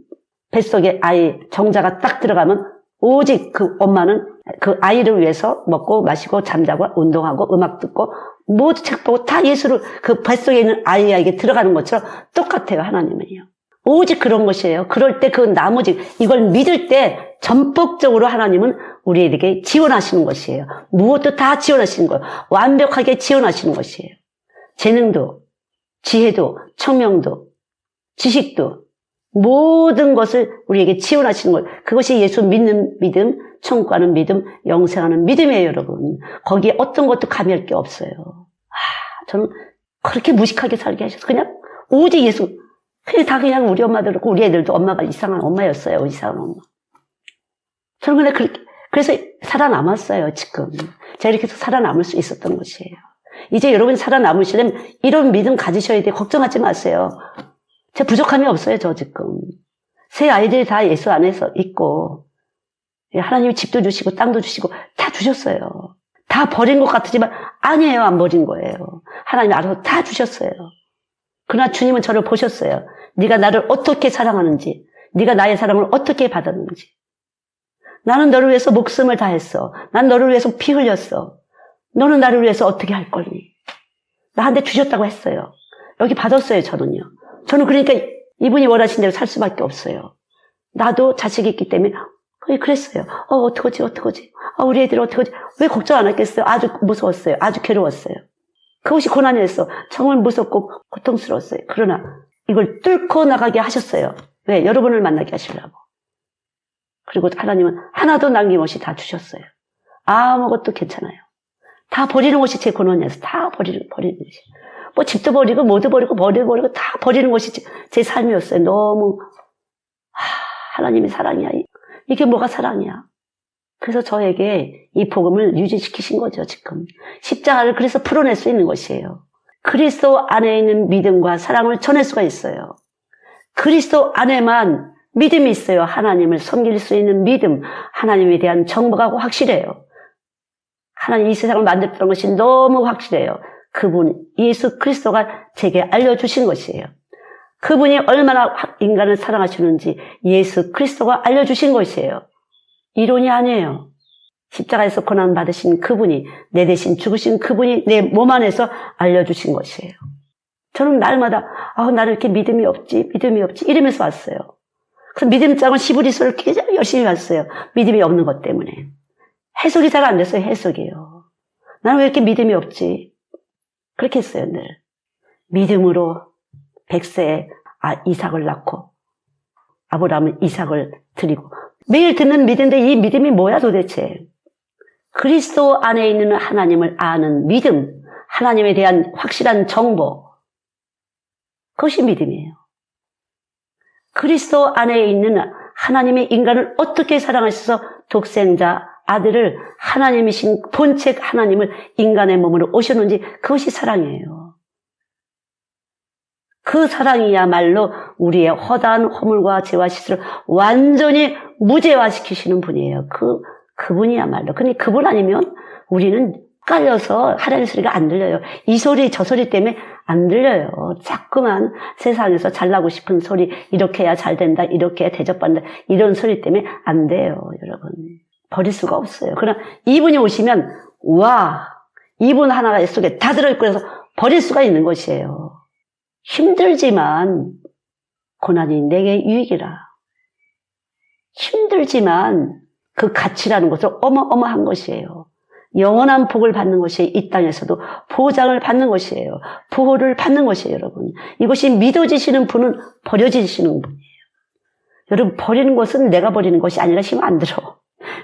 뱃속에 아이, 정자가 딱 들어가면 오직 그 엄마는 그 아이를 위해서 먹고 마시고 잠자고 운동하고 음악 듣고 모두 책 보고 다 예수를 그 뱃속에 있는 아이에게 들어가는 것처럼 똑같아요, 하나님은요. 오직 그런 것이에요. 그럴 때 그 나머지 이걸 믿을 때 전폭적으로 하나님은 우리에게 지원하시는 것이에요. 무엇도 다 지원하시는 거예요. 완벽하게 지원하시는 것이에요. 재능도, 지혜도, 청명도, 지식도 모든 것을 우리에게 지원하시는 거예요. 그것이 예수 믿는 믿음, 천국 가는 믿음, 영생하는 믿음이에요, 여러분. 거기에 어떤 것도 가미할 게 없어요. 저는 그렇게 무식하게 살게 하셔서 그냥 오직 예수, 다 그냥 우리 엄마들 그렇고 우리 애들도 엄마가 이상한 엄마였어요. 이상한 엄마. 저는 근데 그래서 살아남았어요, 지금. 제가 이렇게 해서 살아남을 수 있었던 것이에요. 이제 여러분이 살아남으시려면 이런 믿음 가지셔야 돼요. 걱정하지 마세요. 제 부족함이 없어요, 저 지금. 새 아이들이 다 예수 안에서 있고, 하나님이 집도 주시고, 땅도 주시고, 다 주셨어요. 다 버린 것 같지만, 아니에요, 안 버린 거예요. 하나님이 알아서 다 주셨어요. 그러나 주님은 저를 보셨어요. 네가 나를 어떻게 사랑하는지, 네가 나의 사랑을 어떻게 받았는지. 나는 너를 위해서 목숨을 다했어. 난 너를 위해서 피 흘렸어. 너는 나를 위해서 어떻게 할 거니? 나한테 주셨다고 했어요. 여기 받았어요, 저는요. 저는 그러니까 이분이 원하신 대로 살 수밖에 없어요. 나도 자식이 있기 때문에 그랬어요. 어떡하지? 우리 애들 어떡하지? 왜 걱정 안 했겠어요? 아주 무서웠어요. 아주 괴로웠어요. 그것이 고난이었어. 정말 무섭고 고통스러웠어요. 그러나 이걸 뚫고 나가게 하셨어요. 왜? 여러분을 만나게 하시려고. 그리고 하나님은 하나도 남김없이 다 주셨어요. 아무것도 괜찮아요. 다 버리는 것이 제 고난이었어요. 다 버리는 것이. 뭐 집도 버리고 뭐도 버리고 버리고 다 버리는 것이 제 삶이었어요. 너무 하나님이 사랑이야. 이게 뭐가 사랑이야. 그래서 저에게 이 복음을 유지시키신 거죠, 지금. 십자가를 그래서 풀어낼 수 있는 것이에요. 그리스도 안에 있는 믿음과 사랑을 전할 수가 있어요. 그리스도 안에만 믿음이 있어요. 하나님을 섬길 수 있는 믿음, 하나님에 대한 정보가 확실해요. 하나님 이 세상을 만들었던 것이 너무 확실해요. 그분, 예수 그리스도가 제게 알려주신 것이에요. 그분이 얼마나 인간을 사랑하시는지 예수 그리스도가 알려주신 것이에요. 이론이 아니에요. 십자가에서 고난받으신 그분이, 내 대신 죽으신 그분이 내 몸 안에서 알려주신 것이에요. 저는 날마다 나를 이렇게 믿음이 없지 이러면서 왔어요. 그래서 믿음장을 시부리서를 굉장히 열심히 왔어요. 믿음이 없는 것 때문에. 해석이 잘 안 됐어요. 해석이요. 나는 왜 이렇게 믿음이 없지? 그렇게 했어요, 늘. 믿음으로 100세에 이삭을 낳고 아브라함은 이삭을 드리고 매일 듣는 믿음인데 이 믿음이 뭐야 도대체? 그리스도 안에 있는 하나님을 아는 믿음, 하나님에 대한 확실한 정보, 그것이 믿음이에요. 그리스도 안에 있는 하나님의 인간을 어떻게 사랑하셔서 독생자 아들을 하나님이신 본책 하나님을 인간의 몸으로 오셨는지 그것이 사랑이에요. 그 사랑이야말로 우리의 허다한 허물과 죄와 실수를 완전히 무죄화시키시는 분이에요. 그분이야말로. 근데 그분 아니면 우리는 깔려서 하나님 소리가 안 들려요. 이 소리 저 소리 때문에 안 들려요. 자꾸만 세상에서 잘나고 싶은 소리, 이렇게 해야 잘 된다, 이렇게 해야 대접받는다, 이런 소리 때문에 안 돼요, 여러분. 버릴 수가 없어요. 그러나 이분이 오시면 이분 하나가 속에 다 들어있고 해서 버릴 수가 있는 것이에요. 힘들지만 고난이 내게 유익이라. 힘들지만 그 가치라는 것은 어마어마한 것이에요. 영원한 복을 받는 것이 이 땅에서도 보장을 받는 것이에요. 보호를 받는 것이에요, 여러분. 이것이 믿어지시는 분은 버려지시는 분이에요. 여러분, 버리는 것은 내가 버리는 것이 아니라 힘 안 들어.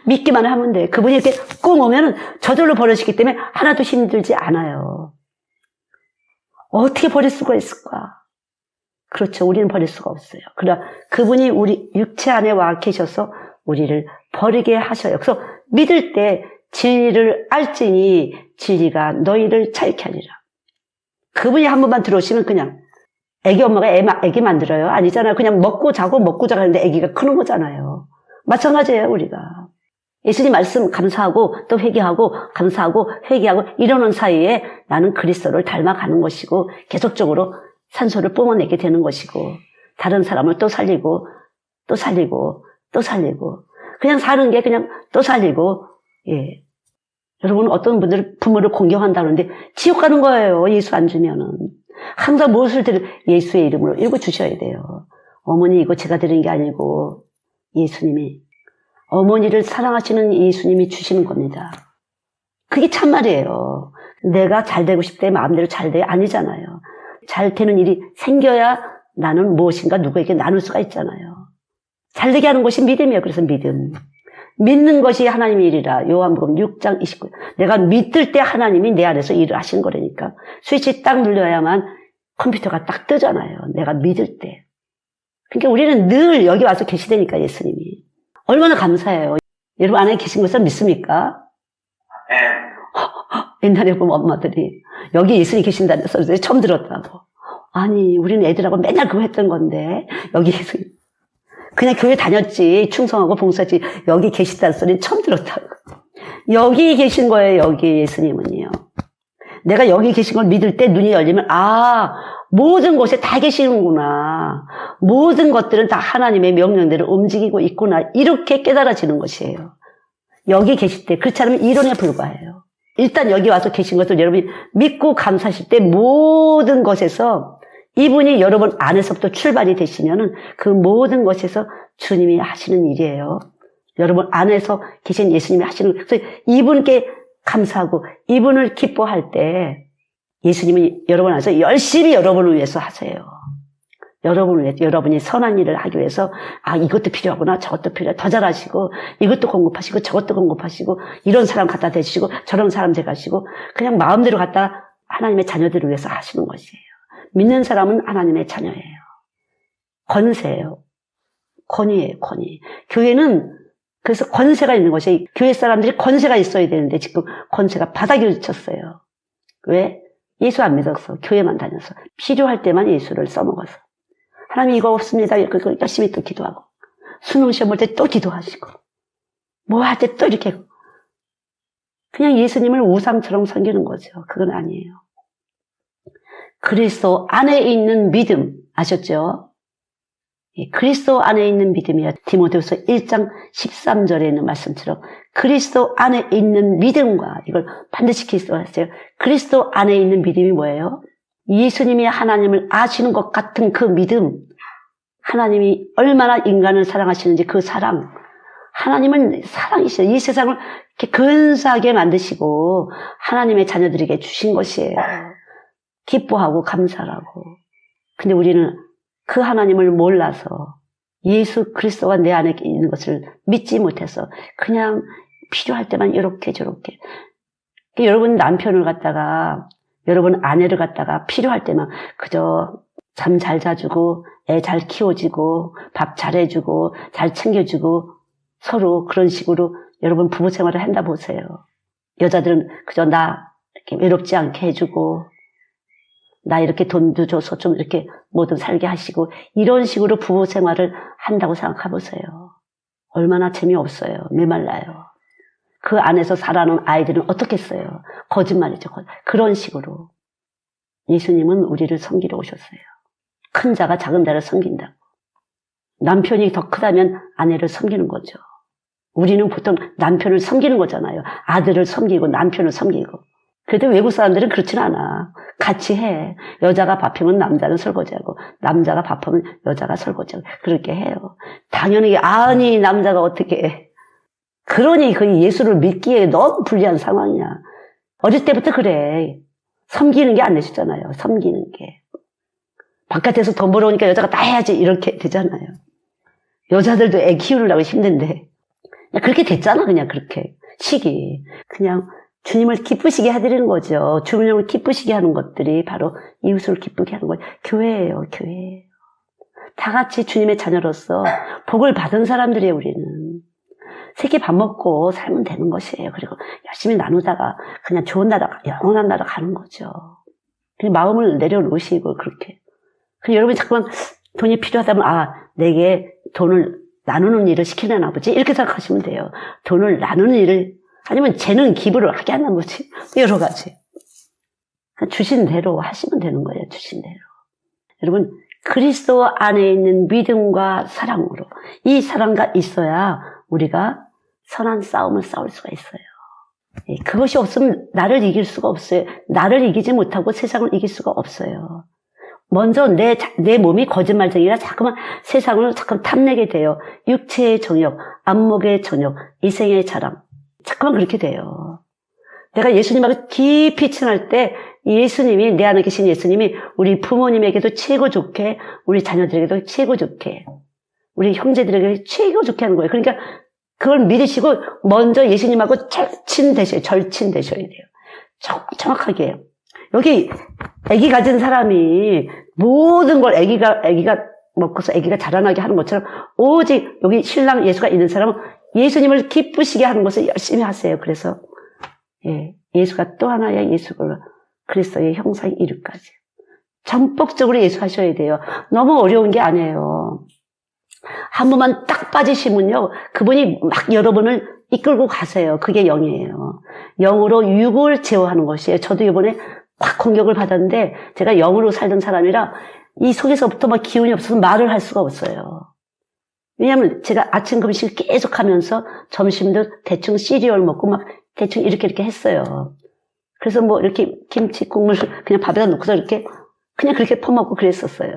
믿기만 하면 돼. 그분이 이렇게 꽁 오면은 저절로 버려지기 때문에 하나도 힘들지 않아요. 어떻게 버릴 수가 있을까? 그렇죠. 우리는 버릴 수가 없어요. 그러나 그분이 우리 육체 안에 와 계셔서 우리를 버리게 하셔요. 그래서 믿을 때 진리를 알지니 진리가 너희를 자유케 하리라. 그분이 한 번만 들어오시면 그냥 애기 엄마가 애기 만들어요? 아니잖아요. 그냥 먹고 자고 하는데 애기가 크는 거잖아요. 마찬가지예요, 우리가. 예수님 말씀 감사하고 또 회개하고 감사하고 회개하고 이러는 사이에 나는 그리스도를 닮아가는 것이고 계속적으로 산소를 뿜어내게 되는 것이고 다른 사람을 또 살리고 또 살리고 또 살리고 그냥 사는 게 그냥 또 살리고 예. 여러분 어떤 분들은 부모를 공경한다는데 지옥 가는 거예요. 예수 안 주면은. 항상 무엇을 예수의 이름으로 읽어주셔야 돼요. 어머니 이거 제가 드린 게 아니고 예수님이 어머니를 사랑하시는 예수님이 주시는 겁니다. 그게 참말이에요. 내가 잘 되고 싶대 마음대로 잘 돼 아니잖아요. 잘 되는 일이 생겨야 나는 무엇인가 누구에게 나눌 수가 있잖아요. 잘 되게 하는 것이 믿음이에요. 그래서 믿음. 믿는 것이 하나님의 일이라. 요한복음 6장 29. 내가 믿을 때 하나님이 내 안에서 일을 하시는 거라니까. 스위치 딱 눌려야만 컴퓨터가 딱 뜨잖아요. 내가 믿을 때. 그러니까 우리는 늘 여기 와서 계시다니까 예수님이. 얼마나 감사해요. 여러분 안에 계신 것을 믿습니까? 옛날에 보면 엄마들이 여기 예수님 계신다는 소리 처음 들었다고. 아니 우리는 애들하고 맨날 그거 했던 건데 여기 예수님. 그냥 교회 다녔지 충성하고 봉사했지 여기 계시다는 소리는 처음 들었다고. 여기 계신 거예요. 여기 예수님은요. 내가 여기 계신 걸 믿을 때 눈이 열리면 모든 곳에 다 계시는구나. 모든 것들은 다 하나님의 명령대로 움직이고 있구나. 이렇게 깨달아지는 것이에요. 여기 계실 때 그렇지 않으면 이론에 불과해요. 일단 여기 와서 계신 것을 여러분이 믿고 감사하실 때 모든 것에서 이분이 여러분 안에서부터 출발이 되시면은 그 모든 것에서 주님이 하시는 일이에요. 여러분 안에서 계신 예수님이 하시는 그래서 이분께 감사하고 이분을 기뻐할 때 예수님이 여러분 안에서 열심히 여러분을 위해서 하세요. 여러분을 위해 여러분이 선한 일을 하기 위해서 이것도 필요하구나 저것도 필요해 더 잘하시고 이것도 공급하시고 저것도 공급하시고 이런 사람 갖다 대시고 저런 사람 제가시고 그냥 마음대로 갖다 하나님의 자녀들을 위해서 하시는 것이에요. 믿는 사람은 하나님의 자녀예요. 권세예요. 권위예요. 권위. 교회는 그래서 권세가 있는 것이 교회 사람들이 권세가 있어야 되는데 지금 권세가 바닥을 쳤어요. 왜? 예수 안 믿어서 교회만 다녀서 필요할 때만 예수를 써먹어서 하나님 이거 없습니다. 이렇게 열심히 또 기도하고 수능 시험 볼 때 또 기도하시고 뭐 할 때 또 이렇게 그냥 예수님을 우상처럼 섬기는 거죠. 그건 아니에요. 그리스도 안에 있는 믿음 아셨죠? 그리스도 안에 있는 믿음이야. 디모데후서 1장 13절에 있는 말씀처럼 그리스도 안에 있는 믿음과 이걸 반드시 기억해야 했어요. 그리스도 안에 있는 믿음이 뭐예요? 예수님이 하나님을 아시는 것 같은 그 믿음, 하나님이 얼마나 인간을 사랑하시는지 그 사랑, 하나님은 사랑이시죠. 이 세상을 이렇게 근사하게 만드시고 하나님의 자녀들에게 주신 것이에요. 기뻐하고 감사하고. 근데 우리는 그 하나님을 몰라서 예수 그리스도가 내 안에 있는 것을 믿지 못해서 그냥 필요할 때만 이렇게 저렇게. 그러니까 여러분 남편을 갖다가 여러분 아내를 갖다가 필요할 때만 그저 잠 잘 자주고 애 잘 키워주고 밥 잘 해주고 잘 챙겨주고 서로 그런 식으로 여러분 부부 생활을 한다 보세요. 여자들은 그저 나 이렇게 외롭지 않게 해주고 나 이렇게 돈도 줘서 좀 이렇게 뭐든 살게 하시고 이런 식으로 부부 생활을 한다고 생각해 보세요. 얼마나 재미없어요. 메말라요. 그 안에서 살아가는 아이들은 어떻겠어요? 거짓말이죠. 그런 식으로. 예수님은 우리를 섬기러 오셨어요. 큰 자가 작은 자를 섬긴다고. 남편이 더 크다면 아내를 섬기는 거죠. 우리는 보통 남편을 섬기는 거잖아요. 아들을 섬기고 남편을 섬기고. 그래도 외국 사람들은 그렇진 않아. 같이 해. 여자가 밥하면 남자는 설거지하고 남자가 밥하면 여자가 설거지하고 그렇게 해요. 당연히 아니 남자가 어떻게 해. 그러니 그 예수를 믿기에 너무 불리한 상황이야. 어릴 때부터 그래. 섬기는 게 안 되시잖아요. 섬기는 게. 바깥에서 돈 벌어오니까 여자가 다 해야지 이렇게 되잖아요. 여자들도 애 키우려고 힘든데 그렇게 됐잖아, 그냥 그렇게. 식이. 그냥 주님을 기쁘시게 해드리는 거죠. 주님을 기쁘시게 하는 것들이 바로 이웃을 기쁘게 하는 거예요. 교회예요, 교회. 다 같이 주님의 자녀로서 복을 받은 사람들이에요, 우리는. 새끼 밥 먹고 살면 되는 것이에요. 그리고 열심히 나누다가 그냥 좋은 나라, 영원한 나라 가는 거죠. 그냥 마음을 내려놓으시고, 그렇게. 그럼 여러분이 자꾸만 돈이 필요하다면, 내게 돈을 나누는 일을 시키는 아버지? 이렇게 생각하시면 돼요. 돈을 나누는 일을, 아니면 쟤는 기부를 하게 한다는 거지. 여러 가지. 주신 대로 하시면 되는 거예요, 주신 대로. 여러분, 그리스도 안에 있는 믿음과 사랑으로, 이 사랑가 있어야 우리가 선한 싸움을 싸울 수가 있어요. 그것이 없으면 나를 이길 수가 없어요. 나를 이기지 못하고 세상을 이길 수가 없어요. 먼저 내 몸이 거짓말쟁이라 자꾸만 세상을 자꾸 탐내게 돼요. 육체의 정욕, 안목의 정욕, 이생의 자랑. 자꾸만 그렇게 돼요. 내가 예수님하고 깊이 친할 때 예수님이, 내 안에 계신 예수님이 우리 부모님에게도 최고 좋게, 우리 자녀들에게도 최고 좋게, 우리 형제들에게 최고 좋게 하는 거예요. 그러니까 그걸 믿으시고 먼저 예수님하고 절친 되셔야 돼요. 정확하게. 여기 아기 가진 사람이 모든 걸 아기가 먹고서 아기가 자라나게 하는 것처럼 오직 여기 신랑 예수가 있는 사람은 예수님을 기쁘시게 하는 것을 열심히 하세요. 그래서 예수가 또 하나의 예수로 그리스도의 형상이 이루까지 전폭적으로 예수 하셔야 돼요. 너무 어려운 게 아니에요. 한 번만 딱 빠지시면요, 그분이 막 여러분을 이끌고 가세요. 그게 영이에요. 영으로 육을 제어하는 것이에요. 저도 이번에 확 공격을 받았는데, 제가 영으로 살던 사람이라 이 속에서부터 막 기운이 없어서 말을 할 수가 없어요. 왜냐하면 제가 아침 금식을 계속 하면서 점심도 대충 시리얼 먹고 막 대충 이렇게 했어요. 그래서 뭐 이렇게 김치 국물 그냥 밥에다 넣고서 이렇게 그냥 그렇게 퍼먹고 그랬었어요.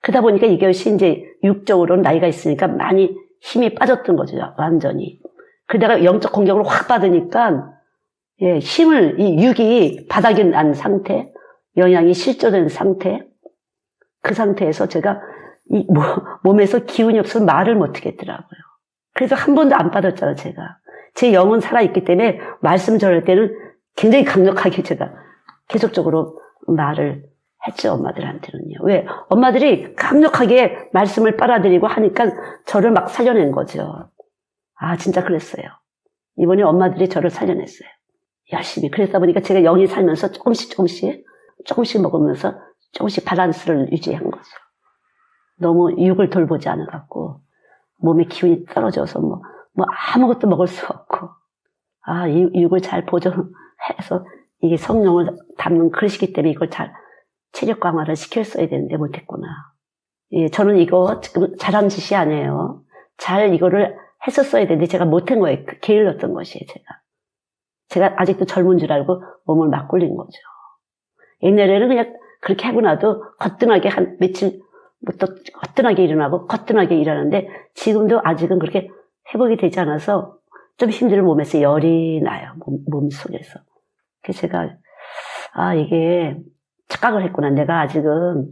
그러다 보니까 이것이 이제 육적으로는 나이가 있으니까 많이 힘이 빠졌던 거죠, 완전히. 그러다가 영적 공격을 확 받으니까, 힘을, 이 육이 바닥이 난 상태, 영양이 실조된 상태, 그 상태에서 제가 이 몸에서 기운이 없어서 말을 못 하겠더라고요. 그래서 한 번도 안 빠졌잖아요, 제가. 제 영은 살아있기 때문에 말씀 전할 때는 굉장히 강력하게 제가 계속적으로 말을 했죠, 엄마들한테는요. 왜? 엄마들이 강력하게 말씀을 빨아들이고 하니까 저를 막 살려낸 거죠. 진짜 그랬어요. 이번에 엄마들이 저를 살려냈어요. 열심히. 그러다 보니까 제가 영이 살면서 조금씩 먹으면서 조금씩 밸런스를 유지한 거죠. 너무 육을 돌보지 않아갖고 몸에 기운이 떨어져서 뭐 아무것도 먹을 수 없고, 이 육을 잘 보존해서 이게 성령을 담는 그릇이기 때문에 이걸 잘 체력 강화를 시켰어야 되는데 못했구나. 저는 이거 지금 잘한 짓이 아니에요. 잘 이거를 했었어야 되는데 제가 못한 거예요. 게을렀던 것이에요, 제가 아직도 젊은 줄 알고 몸을 막 굴린 거죠. 옛날에는 그냥 그렇게 하고 나도 거뜬하게 한 며칠부터 거뜬하게 일어나고 거뜬하게 일어나는데 지금도 아직은 그렇게 회복이 되지 않아서 좀 힘든 몸에서 열이 나요. 몸 속에서. 그래서 제가 이게 착각을 했구나. 내가 아직은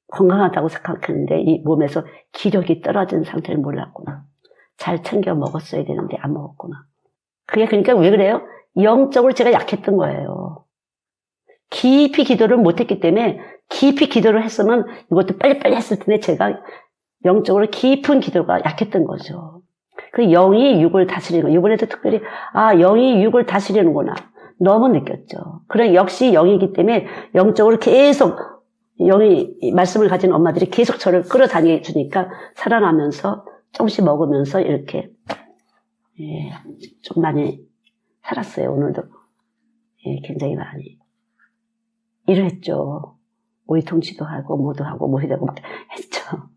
건강하다고 생각했는데 이 몸에서 기력이 떨어진 상태를 몰랐구나. 잘 챙겨 먹었어야 되는데 안 먹었구나. 그게 그러니까 왜 그래요? 영적으로 제가 약했던 거예요. 깊이 기도를 못했기 때문에 깊이 기도를 했으면 이것도 빨리빨리 했을 텐데 제가 영적으로 깊은 기도가 약했던 거죠. 그 영이 육을 다스리는 거. 이번에도 특별히 영이 육을 다스리는구나. 너무 느꼈죠. 그래 역시 영이기 때문에 영적으로 계속 영이 말씀을 가진 엄마들이 계속 저를 끌어다니게 해주니까 살아나면서 조금씩 먹으면서 이렇게 좀 많이 살았어요. 오늘도 굉장히 많이 일을 했죠. 오이통치도 하고 뭐도 하고 뭐도 하고 막 했죠.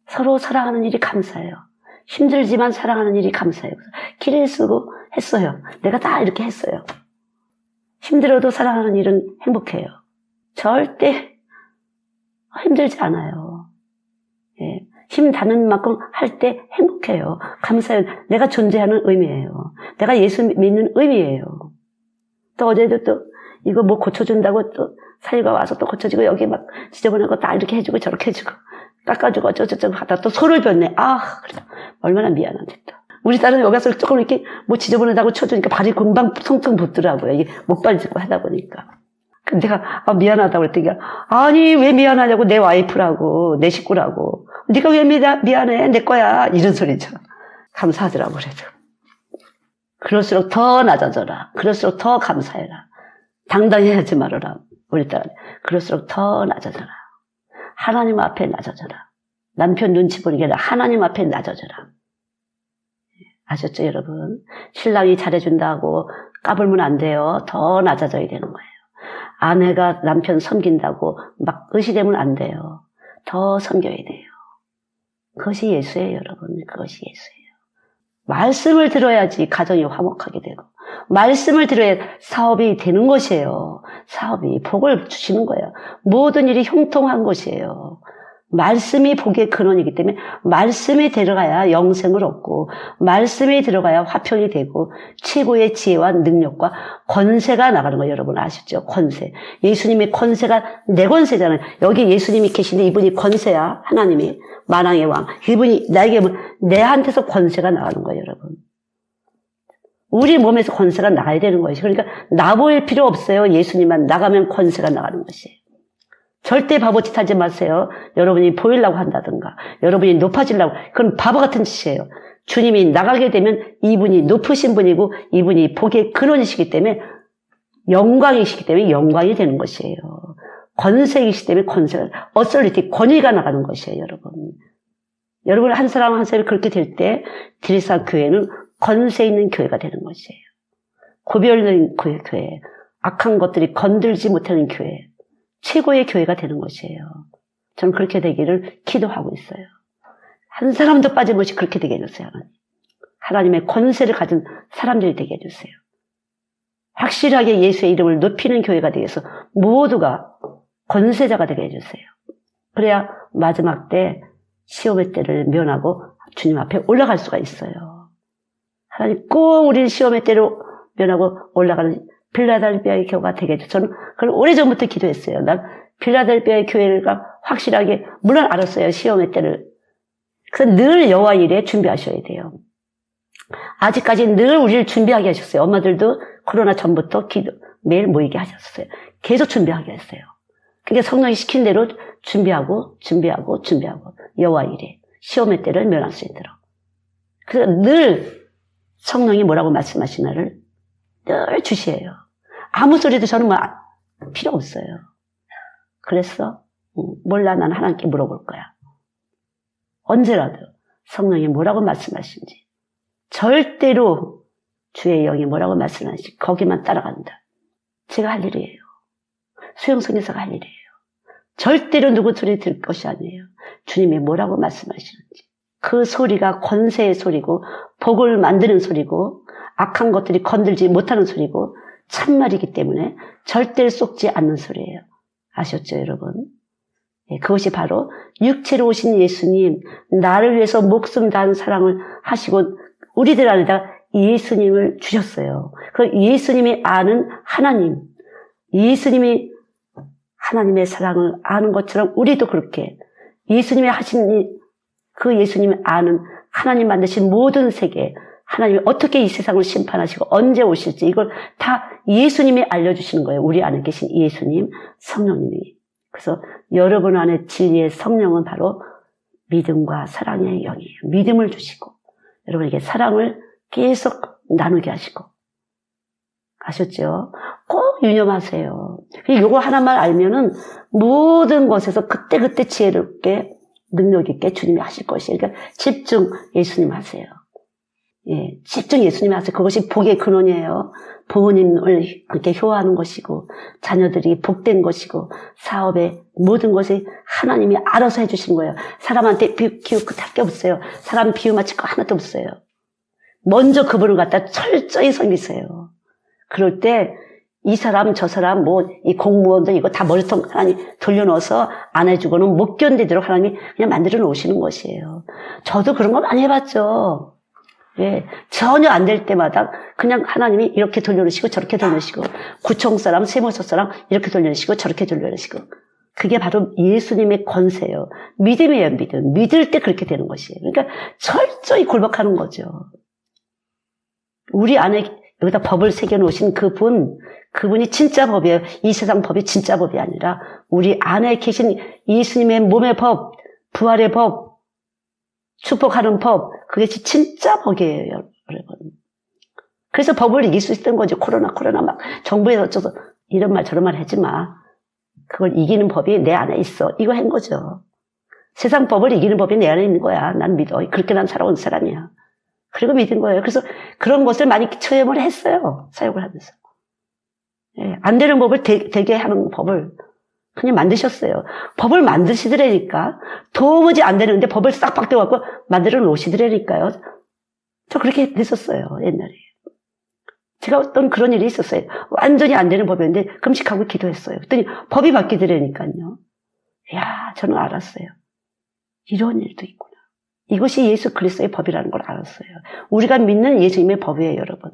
서로 사랑하는 일이 감사해요. 힘들지만 사랑하는 일이 감사해요. 길을 쓰고 했어요. 내가 다 이렇게 했어요. 힘들어도 사랑하는 일은 행복해요. 절대 힘들지 않아요. 힘 닿는 만큼 할 때 행복해요. 감사해요. 내가 존재하는 의미예요. 내가 예수 믿는 의미예요. 또 어제도 또 이거 뭐 고쳐준다고 또 사유가 와서 또 고쳐주고 여기 막 지저분한 거 다 이렇게 해주고 저렇게 해주고 깎아주고 어쩌고저쩌고 하다 또 소를 줬네. 그래. 얼마나 미안한데 또. 우리 딸은 여기 와서 조금 이렇게 뭐 지저분하다고 쳐주니까 발이 금방 텅텅 붙더라고요. 이게 목발 짚고 하다 보니까. 내가 미안하다고 그랬더니 아니 왜 미안하냐고 내 와이프라고 내 식구라고 네가 왜 미안해 내 거야 이런 소리죠. 감사하더라고 그래도. 그럴수록 더 낮아져라. 그럴수록 더 감사해라. 당당히 하지 말아라. 우리 딸 그럴수록 더 낮아져라. 하나님 앞에 낮아져라. 남편 눈치 보는 게 아니라 하나님 앞에 낮아져라. 아셨죠 여러분? 신랑이 잘해준다고 까불면 안 돼요. 더 낮아져야 되는 거예요. 아내가 남편 섬긴다고 막 의시되면 안 돼요. 더 섬겨야 돼요. 그것이 예수예요 여러분. 그것이 예수예요. 말씀을 들어야지 가정이 화목하게 되고 말씀을 들어야 사업이 되는 것이에요. 사업이 복을 주시는 거예요. 모든 일이 형통한 것이에요. 말씀이 복의 근원이기 때문에 말씀이 들어가야 영생을 얻고 말씀이 들어가야 화평이 되고 최고의 지혜와 능력과 권세가 나가는 거예요. 여러분 아시죠? 권세. 예수님의 권세가 내 권세잖아요. 여기 예수님이 계신데 이분이 권세야. 하나님이 만왕의 왕. 이분이 나에게 내한테서 권세가 나가는 거예요. 여러분. 우리 몸에서 권세가 나가야 되는 거예요. 그러니까 나 보일 필요 없어요. 예수님만 나가면 권세가 나가는 것이에요. 절대 바보짓 하지 마세요. 여러분이 보이려고 한다든가 여러분이 높아지려고 그건 바보 같은 짓이에요. 주님이 나가게 되면 이분이 높으신 분이고 이분이 복의 근원이시기 때문에 영광이시기 때문에 영광이 되는 것이에요. 권세이시기 때문에 권세가 어설리티 권위가 나가는 것이에요. 여러분 한 사람 한 사람이 그렇게 될 때 드리사 교회는 권세 있는 교회가 되는 것이에요. 구별된 교회 악한 것들이 건들지 못하는 교회 최고의 교회가 되는 것이에요. 저는 그렇게 되기를 기도하고 있어요. 한 사람도 빠짐없이 그렇게 되게 해주세요. 하나님의 권세를 가진 사람들이 되게 해주세요. 확실하게 예수의 이름을 높이는 교회가 되게 해서 모두가 권세자가 되게 해주세요. 그래야 마지막 때 시험의 때를 면하고 주님 앞에 올라갈 수가 있어요. 하나님 꼭 우리는 시험의 때로 면하고 올라가는 필라델피아의 교회가 되게 해줘. 저는 그걸 오래전부터 기도했어요. 난 필라델피아의 교회가 확실하게 물론 알았어요. 시험의 때를. 그래서 늘 여호와 일에 준비하셔야 돼요. 아직까지 늘 우리를 준비하게 하셨어요. 엄마들도 코로나 전부터 매일 모이게 하셨어요. 계속 준비하게 했어요. 그러니까 성령이 시킨 대로 준비하고 여호와 일에 시험의 때를 면할 수 있도록. 그래서 늘 성령이 뭐라고 말씀하시나를 늘 주시해요. 아무 소리도 저는 필요 없어요. 그래서 몰라 난 하나님께 물어볼 거야. 언제라도 성령이 뭐라고 말씀하시는지 절대로 주의 영이 뭐라고 말씀하시는지 거기만 따라간다. 제가 할 일이에요. 수영성에서가 할 일이에요. 절대로 누구 소리 들을 것이 아니에요. 주님이 뭐라고 말씀하시는지 그 소리가 권세의 소리고 복을 만드는 소리고 악한 것들이 건들지 못하는 소리고 참말이기 때문에 절대로 속지 않는 소리예요. 아셨죠 여러분? 예, 그것이 바로 육체로 오신 예수님 나를 위해서 목숨 다한 사랑을 하시고 우리들 안에다 예수님을 주셨어요. 그 예수님이 아는 하나님 예수님이 하나님의 사랑을 아는 것처럼 우리도 그렇게 예수님이 하신 그 예수님이 아는 하나님 만드신 모든 세계 하나님이 어떻게 이 세상을 심판하시고 언제 오실지 이걸 다 예수님이 알려주시는 거예요. 우리 안에 계신 예수님, 성령님이. 그래서 여러분 안에 진리의 성령은 바로 믿음과 사랑의 영이에요. 믿음을 주시고 여러분에게 사랑을 계속 나누게 하시고 아셨죠? 꼭 유념하세요. 이거 하나만 알면은 모든 것에서 그때그때 지혜롭게 능력 있게 주님이 하실 것이에요. 그러니까 집중 예수님 하세요. 예, 집중 예수님 하세요. 그것이 복의 근원이에요. 부모님을 이렇게 효하는 것이고 자녀들이 복된 것이고 사업의 모든 것이 하나님이 알아서 해주시는 거예요. 사람한테 비유 끝할 게 없어요. 사람 비유 맞힐 거 하나도 없어요. 먼저 그분을 갖다 철저히 섬기세요. 그럴 때 이 사람 저 사람 이 공무원들 이거 다 머리통 하나님 돌려넣어서 안 해주고는 못 견디도록 하나님이 그냥 만들어 놓으시는 것이에요. 저도 그런 거 많이 해봤죠. 예, 전혀 안 될 때마다 그냥 하나님이 이렇게 돌려놓으시고 저렇게 돌려놓으시고 구청 사람, 세무서 사람 이렇게 돌려놓으시고 저렇게 돌려놓으시고 그게 바로 예수님의 권세예요. 믿음이에요, 믿음. 믿을 때 그렇게 되는 것이에요. 그러니까 철저히 굴복하는 거죠. 우리 안에 여기다 법을 새겨놓으신 그분이 진짜 법이에요. 이 세상 법이 진짜 법이 아니라 우리 안에 계신 예수님의 몸의 법, 부활의 법, 축복하는 법, 그게 진짜 법이에요, 여러분. 그래서 법을 이길 수 있던 거죠. 코로나 막 정부에서 어쩌서 이런 말 저런 말 하지 마. 그걸 이기는 법이 내 안에 있어. 이거 한 거죠. 세상 법을 이기는 법이 내 안에 있는 거야. 난 믿어. 그렇게 난 살아온 사람이야. 그리고 믿은 거예요. 그래서 그런 것을 많이 체험을 했어요. 사역을 하면서. 예, 안 되는 법을 되게 하는 법을 그냥 만드셨어요. 법을 만드시더라니까. 도무지 안 되는데 법을 싹 바뀌어갖고 만들어 놓으시더라니까요. 저 그렇게 됐었어요. 옛날에. 제가 어떤 그런 일이 있었어요. 완전히 안 되는 법이었는데 금식하고 기도했어요. 그랬더니 법이 바뀌더라니까요. 이야, 저는 알았어요. 이런 일도 있구나. 이것이 예수 그리스도의 법이라는 걸 알았어요. 우리가 믿는 예수님의 법이에요, 여러분.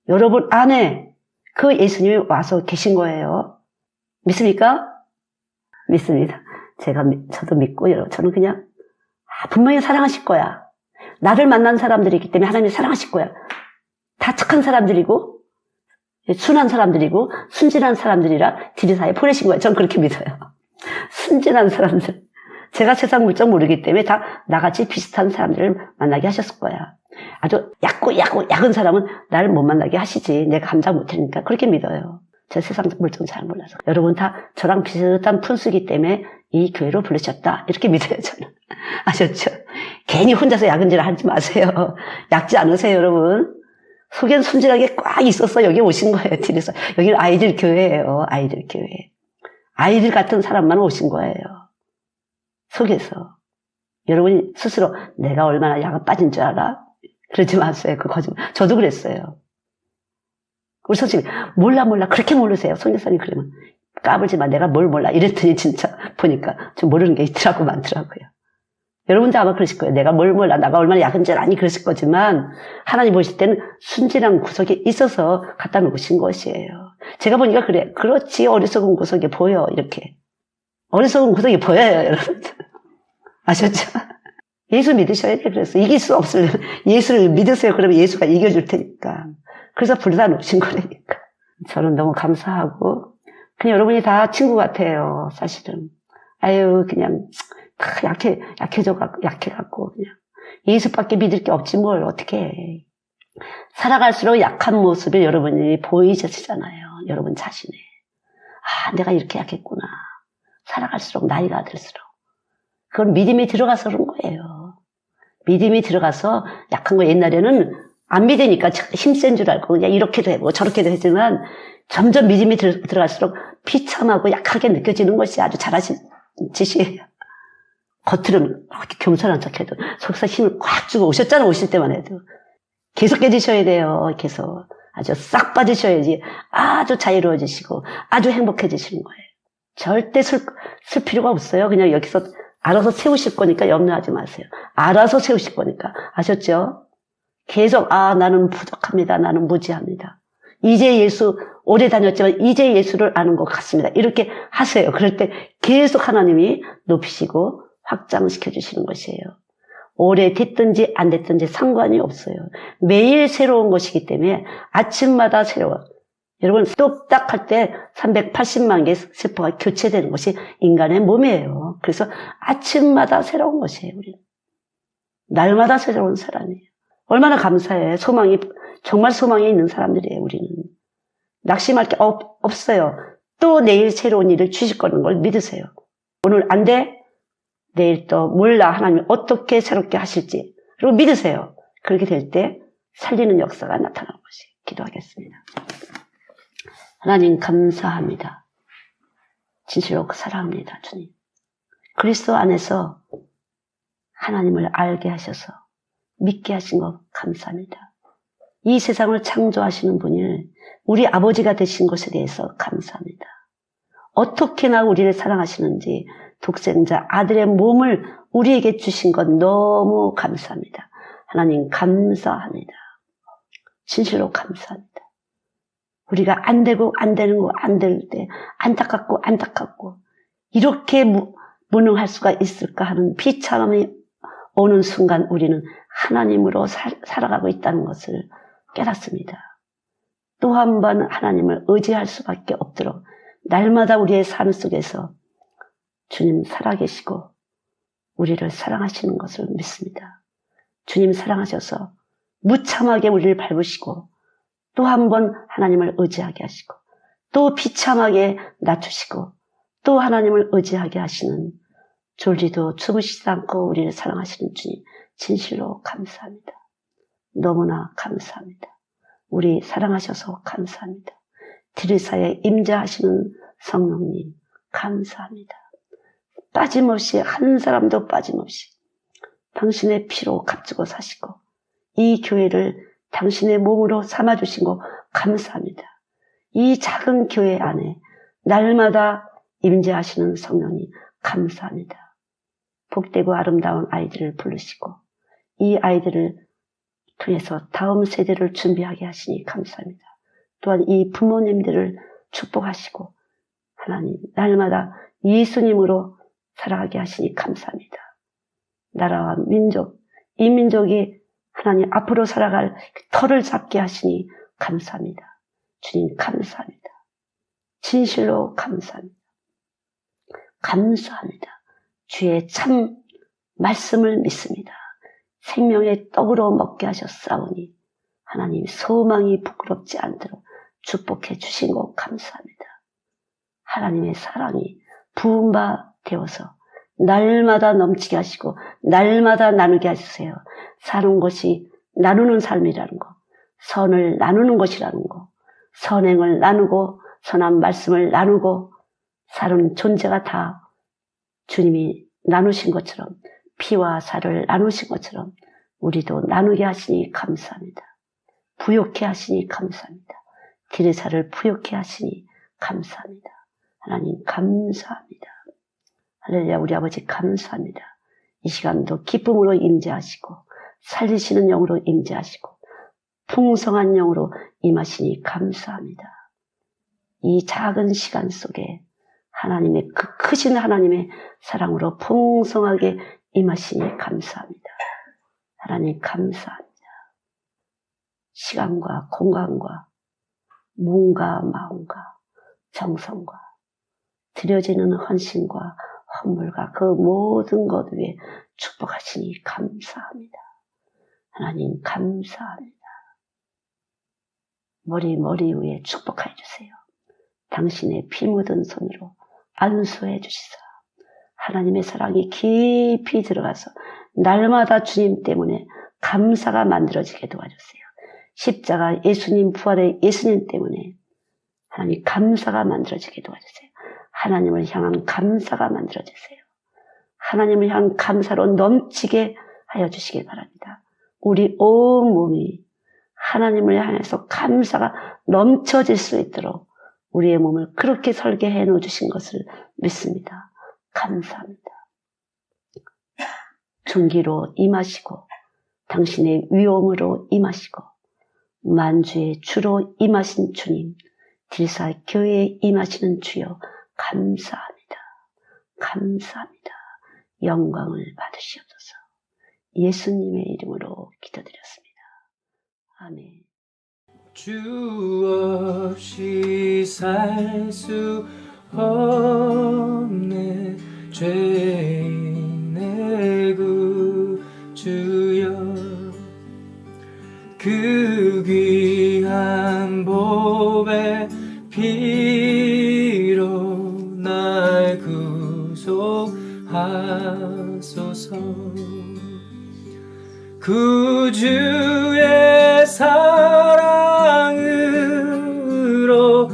여러분 안에 그 예수님이 와서 계신 거예요. 믿습니까? 믿습니다. 저도 믿고, 여러분, 저는 그냥, 분명히 사랑하실 거야. 나를 만난 사람들이 있기 때문에 하나님이 사랑하실 거야. 다 착한 사람들이고, 순한 사람들이고, 순진한 사람들이라 지리사에 보내신 거예요. 저는 그렇게 믿어요. 순진한 사람들. 제가 세상 물정 모르기 때문에 다 나같이 비슷한 사람들을 만나게 하셨을 거야. 아주 약은 사람은 나를 못 만나게 하시지. 내가 감당 못하니까. 그렇게 믿어요. 제 세상 물정 잘 몰라서. 여러분 다 저랑 비슷한 푼수기 때문에 이 교회로 부르셨다. 이렇게 믿어요, 저는. 아셨죠? 괜히 혼자서 야근질 하지 마세요. 약지 않으세요, 여러분. 속엔 순진하게 꽉 있어서 여기 오신 거예요, 뒤에서. 여기는 아이들 교회예요, 아이들 교회. 아이들 같은 사람만 오신 거예요. 속에서. 여러분이 스스로 내가 얼마나 약을 빠진 줄 알아? 그러지 마세요. 그 거짓말. 저도 그랬어요. 우리 선생님, 몰라. 그렇게 모르세요. 손여사님 그러면. 까불지 마. 내가 뭘 몰라. 이랬더니 진짜 보니까 좀 모르는 게 많더라고요. 여러분도 아마 그러실 거예요. 내가 뭘 몰라. 내가 얼마나 약은 줄 아니. 그러실 거지만 하나님 보실 때는 순진한 구석이 있어서 갖다 놓으신 것이에요. 제가 보니까 그래. 그렇지. 어리석은 구석이 보여. 이렇게. 어리석은 구석이 보여요, 여러분. 아셨죠? 예수 믿으셔야 돼. 그래서 이길 수 없으면 예수를 믿으세요. 그러면 예수가 이겨줄 테니까. 그래서 불러다 놓으신 거라니까. 저는 너무 감사하고 그냥 여러분이 다 친구 같아요. 사실은. 아유 그냥 다 약해갖고 그냥 예수밖에 믿을 게 없지 뭘 어떻게 해. 살아갈수록 약한 모습을 여러분이 보이시잖아요. 여러분 자신의. 내가 이렇게 약했구나. 살아갈수록 나이가 들수록. 그건 믿음이 들어가서 그런 거예요. 믿음이 들어가서 약한 거 옛날에는 안 믿으니까 힘센 줄 알고 그냥 이렇게도 해보고 저렇게도 했지만 점점 믿음이 들어갈수록 비참하고 약하게 느껴지는 것이 아주 잘하신 짓이에요. 겉으로는 그렇게 겸손한 척해도 속에서 힘을 꽉 주고 오셨잖아. 오실 때만 해도. 계속 깨지셔야 돼요. 계속. 아주 싹 빠지셔야지 아주 자유로워지시고 아주 행복해지시는 거예요. 절대 쓸 필요가 없어요. 그냥 여기서 알아서 세우실 거니까 염려하지 마세요. 알아서 세우실 거니까. 아셨죠? 계속 나는 부족합니다. 나는 무지합니다. 이제 예수 오래 다녔지만 이제 예수를 아는 것 같습니다. 이렇게 하세요. 그럴 때 계속 하나님이 높이시고 확장시켜 주시는 것이에요. 오래 됐든지 안 됐든지 상관이 없어요. 매일 새로운 것이기 때문에 아침마다 새로워. 여러분 뚝딱 할 때 380만 개의 세포가 교체되는 것이 인간의 몸이에요. 그래서 아침마다 새로운 것이에요. 우리는. 날마다 새로운 사람이에요. 얼마나 감사해. 정말 소망이 있는 사람들이에요. 우리는. 낙심할 게 없어요. 또 내일 새로운 일을 주실 거는 걸 믿으세요. 오늘 안 돼? 내일 또 몰라. 하나님이 어떻게 새롭게 하실지. 그리고 믿으세요. 그렇게 될 때 살리는 역사가 나타나는 것이 기도하겠습니다. 하나님 감사합니다. 진실로 사랑합니다. 주님. 그리스도 안에서 하나님을 알게 하셔서 믿게 하신 것 감사합니다. 이 세상을 창조하시는 분이 우리 아버지가 되신 것에 대해서 감사합니다. 어떻게나 우리를 사랑하시는지 독생자 아들의 몸을 우리에게 주신 것 너무 감사합니다. 하나님 감사합니다. 진실로 감사합니다. 우리가 안 되고 안 되는 거 안 될 때 안타깝고 이렇게 무능할 수가 있을까 하는 비참함이 오는 순간 우리는 하나님으로 살아가고 있다는 것을 깨닫습니다. 또 한 번 하나님을 의지할 수밖에 없도록 날마다 우리의 삶 속에서 주님 살아계시고 우리를 사랑하시는 것을 믿습니다. 주님 사랑하셔서 무참하게 우리를 밟으시고 또 한 번 하나님을 의지하게 하시고 또 비참하게 낮추시고 또 하나님을 의지하게 하시는 졸지도 주무시지 않고 우리를 사랑하시는 주님 진실로 감사합니다. 너무나 감사합니다. 우리 사랑하셔서 감사합니다. 들이사에 임재하시는 성령님 감사합니다. 빠짐없이 한 사람도 빠짐없이 당신의 피로 값주고 사시고 이 교회를 당신의 몸으로 삼아주신 거 감사합니다. 이 작은 교회 안에 날마다 임재하시는 성령님 감사합니다. 복되고 아름다운 아이들을 부르시고 이 아이들을 통해서 다음 세대를 준비하게 하시니 감사합니다. 또한 이 부모님들을 축복하시고 하나님 날마다 예수님으로 살아가게 하시니 감사합니다. 나라와 민족, 이 민족이 하나님 앞으로 살아갈 터를 잡게 하시니 감사합니다. 주님 감사합니다. 진실로 감사합니다. 감사합니다. 주의 참 말씀을 믿습니다. 생명의 떡으로 먹게 하셨사오니 하나님 소망이 부끄럽지 않도록 축복해 주신 것 감사합니다. 하나님의 사랑이 부은 바 되어서 날마다 넘치게 하시고 날마다 나누게 해주세요. 사는 것이 나누는 삶이라는 거, 선을 나누는 것이라는 거, 선행을 나누고 선한 말씀을 나누고 사는 존재가 다 주님이 나누신 것처럼 피와 살을 나누신 것처럼 우리도 나누게 하시니 감사합니다. 부욕해 하시니 감사합니다. 들이사를 부욕해 하시니 감사합니다. 하나님 감사합니다. 할렐루야. 우리 아버지 감사합니다. 이 시간도 기쁨으로 임재하시고 살리시는 영으로 임재하시고 풍성한 영으로 임하시니 감사합니다. 이 작은 시간 속에 하나님의 그 크신 하나님의 사랑으로 풍성하게 임하시니 감사합니다. 하나님 감사합니다. 시간과 공간과 몸과 마음과 정성과 드려지는 헌신과 헌물과 그 모든 것 위에 축복하시니 감사합니다. 하나님 감사합니다. 머리 위에 축복해 주세요. 당신의 피 묻은 손으로 안수해 주시사 하나님의 사랑이 깊이 들어가서 날마다 주님 때문에 감사가 만들어지게 도와주세요. 십자가 예수님 부활의 예수님 때문에 하나님 감사가 만들어지게 도와주세요. 하나님을 향한 감사가 만들어지세요. 하나님을 향한 감사로 넘치게 하여 주시기 바랍니다. 우리 온 몸이 하나님을 향해서 감사가 넘쳐질 수 있도록 우리의 몸을 그렇게 설계해 놓으신 것을 믿습니다. 감사합니다. 존귀로 임하시고 당신의 위엄으로 임하시고 만주의 주로 임하신 주님, 딜사 교회에 임하시는 주여 감사합니다. 감사합니다. 영광을 받으시옵소서. 예수님의 이름으로 기도드렸습니다. 아멘. 주 없이 살 수 없네 죄인 내 구주여 그 귀한 보배 피로 날 구속하소서 구주의 사랑으로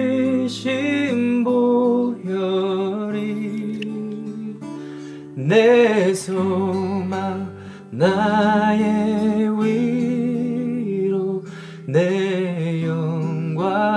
흘리신 보혈이 내 소망 나의 위로 내 영광